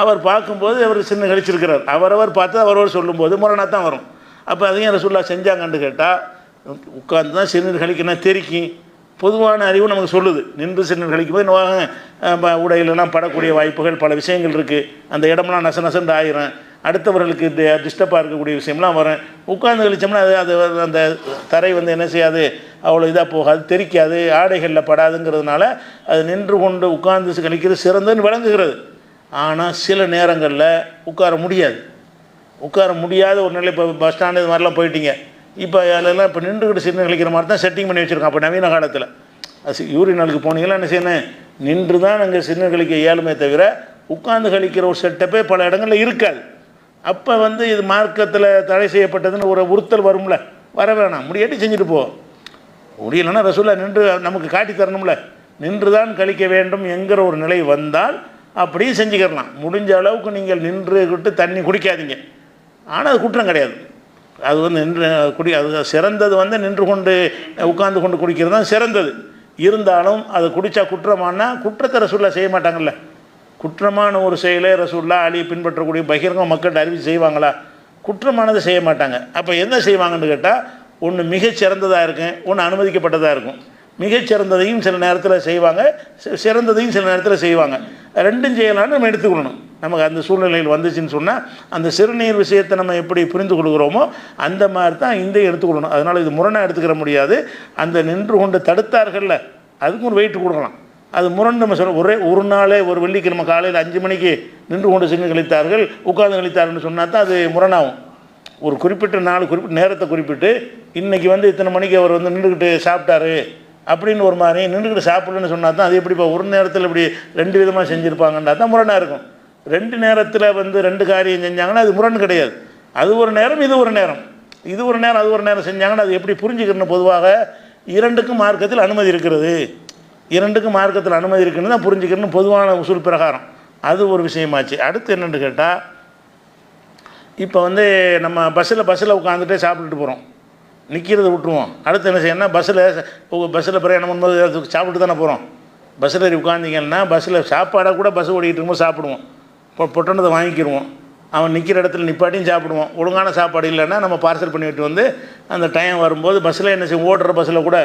Speaker 1: அவர் பார்க்கும்போது அவர் சிறுநீர் கழிச்சிருக்கிறார். அவரவர் பார்த்து அவரவர் சொல்லும்போது முரணாக தான் வரும். அப்போ அதையும் ரசூலுல்லாஹ் செஞ்சாங்கன்னு கேட்டால், உட்காந்து தான் சிறுநீர் கழிக்கணும் தெரிக்கும். பொதுவான அறிவு நமக்கு சொல்லுது, நின்று சிறுநீர் கழிக்கும்போது இன்னும் உடையிலெல்லாம் படக்கூடிய வாய்ப்புகள் பல விஷயங்கள் இருக்குது. அந்த இடமெல்லாம் நசன்னு ஆயிரும், அடுத்தவர்களுக்கு டிஸ்டர்பாக இருக்கக்கூடிய விஷயம்லாம் வரும். உட்கார்ந்து கழிச்சோம்னா அது அந்த தரை வந்து என்ன செய்யாது, அவ்வளோ இதாக போகாது, தெரிக்காது, ஆடைகளில் படாதுங்கிறதுனால அது நின்று கொண்டு உட்கார்ந்து கழிக்கிறது சிறந்ததுன்னு விளங்குகிறது. ஆனால் சில நேரங்களில் உட்கார முடியாத ஒரு நிலை. இப்போ பஸ் ஸ்டாண்டு இது மாதிரிலாம் போயிட்டீங்க, இப்போ அதெல்லாம் இப்போ நின்றுக்கிட்டு சிறுநீர் கழிக்கிற மாதிரி தான் செட்டிங் பண்ணி வச்சுருக்கோம். அப்போ நவீன காலத்தில் யூரினாலுக்கு போனீங்கன்னா என்ன செய்யணும், நின்று தான் அங்கே சிறுநீர் கழிக்க இயலுமே தவிர உட்கார்ந்து கழிக்கிற ஒரு செட்டப்பே பல இடங்களில் இருக்காது. அப்போ வந்து இது மார்க்கத்தில் தடை செய்யப்பட்டதுன்னு ஒரு உறுத்தல் வரும்ல, வர வேணாம், முடியாட்டி செஞ்சுட்டு போ. முடியலைன்னா ரசூலுல்லாஹ் நின்று நமக்கு காட்டி தரணும்ல, நின்று தான் கழிக்க வேண்டும் என்கிற ஒரு நிலை வந்தால் அப்படியும் செஞ்சுக்கிறலாம். முடிஞ்ச அளவுக்கு நீங்கள் நின்றுக்கிட்டு தண்ணி குடிக்காதீங்க, ஆனால் அது குற்றம் கிடையாது. அது வந்து நின்று அது சிறந்தது வந்து நின்று கொண்டு உட்கார்ந்து கொண்டு குடிக்கிறது தான் சிறந்தது. இருந்தாலும் அது குடித்தா குற்றமானா குற்றத்தை ரசூலுல்லாஹ் செய்ய மாட்டாங்கல்ல. குற்றமான ஒரு செயலை ரசூலுல்லாஹ் அலி பின்பற்றக்கூடிய பகிரங்க மக்கள்கிட்ட அறிவிச்சு செய்வாங்களா? குற்றமானதை செய்ய மாட்டாங்க. அப்போ என்ன செய்வாங்கன்னு கேட்டால், ஒன்று மிகச்சிறந்ததாக இருக்கும், ஒன்று அனுமதிக்கப்பட்டதாக இருக்கும். மிகச்சிறந்ததையும் சில நேரத்தில் செய்வாங்க, சிறந்ததையும் சில நேரத்தில் செய்வாங்க. ரெண்டும் செய்யலான்னு நம்ம எடுத்துக்கொள்ளணும். நமக்கு அந்த சூழ்நிலையில் வந்துச்சுன்னு சொன்னால் அந்த சிறுநீர் விஷயத்தை நம்ம எப்படி புரிந்து கொள்கிறோமோ அந்த மாதிரி தான் இந்த எடுத்துக்கொள்ளணும். அதனால் இது முரணாக எடுத்துக்கிற முடியாது. அந்த நின்று கொண்டு தடுத்தார்கள்ல, அதுக்கும் ஒரு வெயிட் கொடுக்கலாம். அது முரண் நம்ம சொல்ல ஒரு நாளே ஒரு வெள்ளிக்கிழமை காலையில் 5 மணிக்கு நின்று கொண்டு சிறுநீர் கழித்தார்கள், உட்கார்ந்து கழித்தார்கள்னு சொன்னால் தான் அது முரணாகும். ஒரு குறிப்பிட்ட நாள் குறிப்பிட்ட நேரத்தை குறிப்பிட்டு இன்றைக்கி வந்து இத்தனை மணிக்கு அவர் வந்து நின்றுக்கிட்டு சாப்பிட்டாரு அப்படின்னு ஒரு மாதிரி நின்றுக்கிட்டு சாப்பிடலன்னு சொன்னால் தான் அது எப்படி இப்போ ஒரு நேரத்தில் இப்படி 2 விதமாக செஞ்சுருப்பாங்கன்னா தான் முரணாக இருக்கும். 2 நேரத்தில் வந்து 2 காரியம் செஞ்சாங்கன்னா அது முரண் கிடையாது. அது ஒரு நேரம், இது ஒரு நேரம், இது ஒரு நேரம், அது ஒரு நேரம் செஞ்சாங்கன்னா அது எப்படி புரிஞ்சுக்கணும்? பொதுவாக 2க்கும் மார்க்கத்தில் அனுமதி இருக்கிறது, 2க்கும் மார்க்கத்தில் அனுமதி இருக்குன்னு தான் புரிஞ்சுக்கணும் பொதுவான உசூல் பிரகாரம். அது ஒரு விஷயமாச்சு. அடுத்து என்னென்னு கேட்டால், இப்போ வந்து நம்ம பஸ்ஸில் உட்காந்துட்டே சாப்பிட்டுட்டு போகிறோம், நிற்கிறத விட்டுருவோம். அடுத்து என்ன செய்யணும்னா பஸ்ஸில் பிரயாணம் பண்ணும்போது சாப்பிட்டு தானே போகிறோம். பஸ்ஸில் ஏறி உட்காந்திங்கன்னா பஸ்ஸில் சாப்பாடாக கூட பஸ் ஓடிக்கிட்டு இருக்கும்போது சாப்பிடுவோம், பொட்டணத்தை வாங்கிக்கிடுவோம், அவன் நிற்கிற இடத்துல நிப்பாட்டியும் சாப்பிடுவோம். ஒழுங்கான சாப்பாடு இல்லைன்னா நம்ம பார்சல் பண்ணிவிட்டு வந்து அந்த டைம் வரும்போது பஸ்ஸில் என்ன செய்வோம், ஓடுற பஸ்ஸில் கூட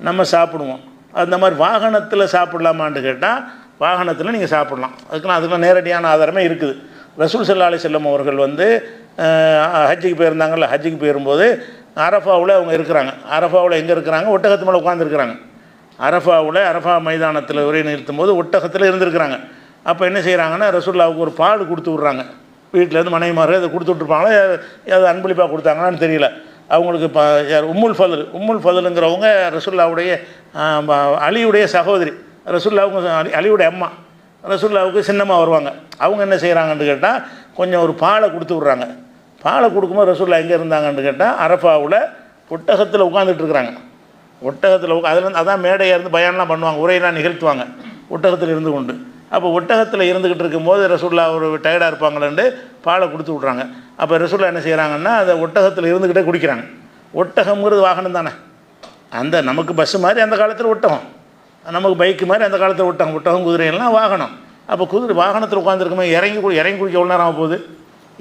Speaker 1: நம்ம சாப்பிடுவோம். அந்த மாதிரி வாகனத்தில் சாப்பிட்லாமான்னு கேட்டால் வாகனத்தில் நீங்கள் சாப்பிட்லாம். அதுக்கெல்லாம் நேரடியான ஆதாரமே இருக்குது. ரசூல் ஸல்லல்லாஹு அலைஹி வஸல்லம் அவர்கள் வந்து ஹஜ்ஜுக்கு போயிருந்தாங்கல்ல, ஹஜ்ஜுக்கு போயிரும்போது அரஃபாவில் அவங்க இருக்கிறாங்க. அரஃபாவில் எங்கே இருக்கிறாங்க? ஒட்டகத்து மேலே உட்காந்துருக்குறாங்க. அரஃபா மைதானத்தில் உரை நிறுத்தும் போது ஒட்டகத்தில் இருந்திருக்கிறாங்க. அப்போ என்ன செய்கிறாங்கன்னா, ரசூலுல்லாஹ்வுக்கு ஒரு பால் கொடுத்து விட்றாங்க. வீட்டிலேருந்து மனைவிமார்கள் அதை கொடுத்து விட்ருப்பாங்களா, அது அன்பளிப்பாக கொடுத்தாங்களான்னு தெரியல. அவங்களுக்கு யார் உம்முல் ஃபதுலுங்கிறவங்க ரசூலுல்லாஹ்வுடைய அலியுடைய சகோதரி, ரசூலுல்லாஹ்வுக்கு அலியுடைய அம்மா, ரசூலுல்லாஹ்வுக்கு சின்னமாக வருவாங்க. அவங்க என்ன செய்கிறாங்கன்னு கேட்டால் கொஞ்சம் ஒரு பாலை கொடுத்து விட்றாங்க. பாலை கொடுக்கும்போது ரசூலுல்லாஹ் எங்கே இருந்தாங்கன்னு கேட்டால் அரஃபாவில் ஒட்டகத்தில் உட்காந்துட்ருக்குறாங்க. ஒட்டகத்தில் அதுலேருந்து அதான் மேடையாக இருந்து பயான்லாம் பண்ணுவாங்க, உரையெல்லாம் நிகழ்த்துவாங்க ஒட்டகத்தில் இருந்து கொண்டு. அப்போ ஒட்டகத்தில் இருந்துக்கிட்டு இருக்கும்போது ரசூலுல்லாஹ் ஒரு டயர்டாக இருப்பாங்களேன்னு பாலை கொடுத்து விட்றாங்க. அப்போ ரசூலுல்லாஹ் என்ன செய்கிறாங்கன்னா அதை ஒட்டகத்தில் இருந்துக்கிட்டே குடிக்கிறாங்க. ஒட்டகம்ங்கிறது வாகனம் தானே, அந்த நமக்கு பஸ்ஸு மாதிரி அந்த காலத்தில் ஒட்டகம், நமக்கு பைக்கு மாதிரி அந்த காலத்தில் ஒட்டகம் குதிரையெல்லாம் வாகனம். அப்போ வாகனத்தில் உட்காந்துருக்குமே இறங்கி குடிக்க எவ்வளோ நேரம் ஆக போகுது?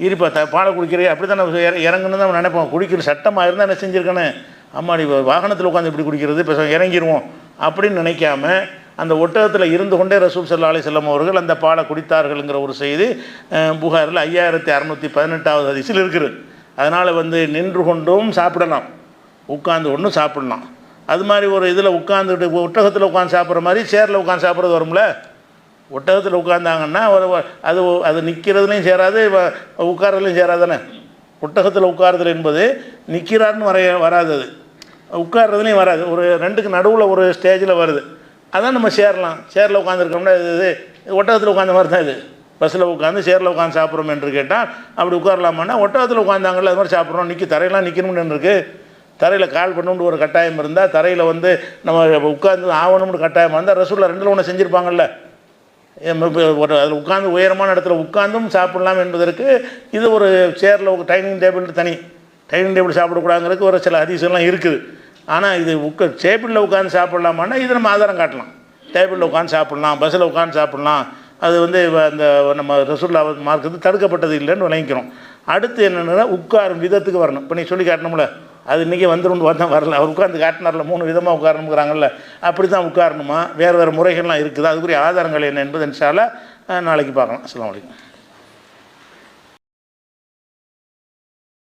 Speaker 1: இருப்பா பாலை குடிக்கிறே அப்படி தான் நம்ம இறங்குன்னு தான் நினைப்போம். குடிக்கிற சட்டமாக இருந்தால் என்ன செஞ்சுருக்கேன்னு, அம்மாடி வாகனத்தில் உட்காந்து இப்படி குடிக்கிறது, இப்போ இறங்கிடுவோம் அப்படின்னு நினைக்காம அந்த ஒட்டகத்தில் இருந்து கொண்டே ரசூல் ஸல்லல்லாஹு அலைஹி வஸல்லம் அவர்கள் அந்த பாலை குடித்தார்கள்ங்கிற ஒரு செய்தி புகாரில் 5618வது ஹதீஸில் இருக்குது. அதனால் வந்து நின்று கொண்டும் சாப்பிடலாம், உட்காந்து கொண்டும் சாப்பிடலாம். அது மாதிரி ஒரு இதில் உட்காந்துட்டு ஒட்டகத்தில் உட்காந்து சாப்பிட்ற மாதிரி சேரில் உட்காந்து சாப்பிட்றது வரும்ல. ஒட்டகத்தில் உட்காந்தாங்கன்னா அது நிற்கிறதுலையும் சேராது, உட்காரதுலையும் சேராது தானே. ஒட்டகத்தில் உட்காருதல் என்பது நிற்கிறாருன்னு வராது, அது உட்கார்றதுலையும் வராது, ஒரு 2க்கு நடுவில் ஒரு ஸ்டேஜில் வருது. அதான் நம்ம சேரலாம். சேரில் உட்காந்துருக்கோம்னா இது ஒட்டகத்தில் உட்காந்த மாதிரி தான் இது. பஸ்ஸில் உட்காந்து சேரில் உட்காந்து சாப்பிட்றோம் என்று கேட்டால் அப்படி உட்காரலாமான்னா ஒட்டகத்தில் உட்காந்தாங்கல்ல அது மாதிரி சாப்பிட்றோம். தரையெல்லாம் நிற்கணும்னு இருக்குது. தரையில் கால் பண்ணணும்னு ஒரு கட்டாயம் இருந்தால், தரையில் வந்து நம்ம உட்காந்து ஆகணும்னு கட்டாயமாக இருந்தால் ரசூலுல்லாஹ் 2ல் 1 செஞ்சுருப்பாங்கல்ல. ஒரு அதில் உட்காந்து உயரமான இடத்துல உட்காந்தும் சாப்பிட்லாம் என்பதற்கு இது ஒரு சேரில் டைனிங் டேபிள் தனி டைனிங் டேபிள் சாப்பிடக்கூடாதுங்கிறதுக்கு ஒரு சில ஹதீஸ்லாம் இருக்குது. ஆனால் இது டேபிளில் உட்காந்து சாப்பிட்லாமான்னா இது நம்ம ஆதாரம் காட்டலாம். டேபிளில் உட்காந்து சாப்பிட்லாம், பஸ்ஸில் உட்காந்து சாப்பிட்லாம். அது வந்து அந்த நம்ம ரசூலுல்லாஹ் மார்க்கத்து தடுக்கப்பட்டது இல்லைன்னு விளங்கிக்கிறோம். அடுத்து என்னென்னா உட்காரும் விதத்துக்கு வரணும். இப்போ நீ சொல்லி காட்டணும்ல, அது இன்றைக்கி வந்துடும் வந்தால் வரல. அவர் உட்காந்து காட்டினார்ல 3 விதமாக உட்காரணுங்கிறாங்கல்ல, அப்படி தான் உட்காரணுமா, வேறு முறைகள்லாம் இருக்குது. அதுக்குரிய ஆதாரங்கள் என்ன என்பது இன்ஷா அல்லாஹ் நாளைக்கு பார்க்கலாம். அஸ்ஸலாமு அலைக்கும்.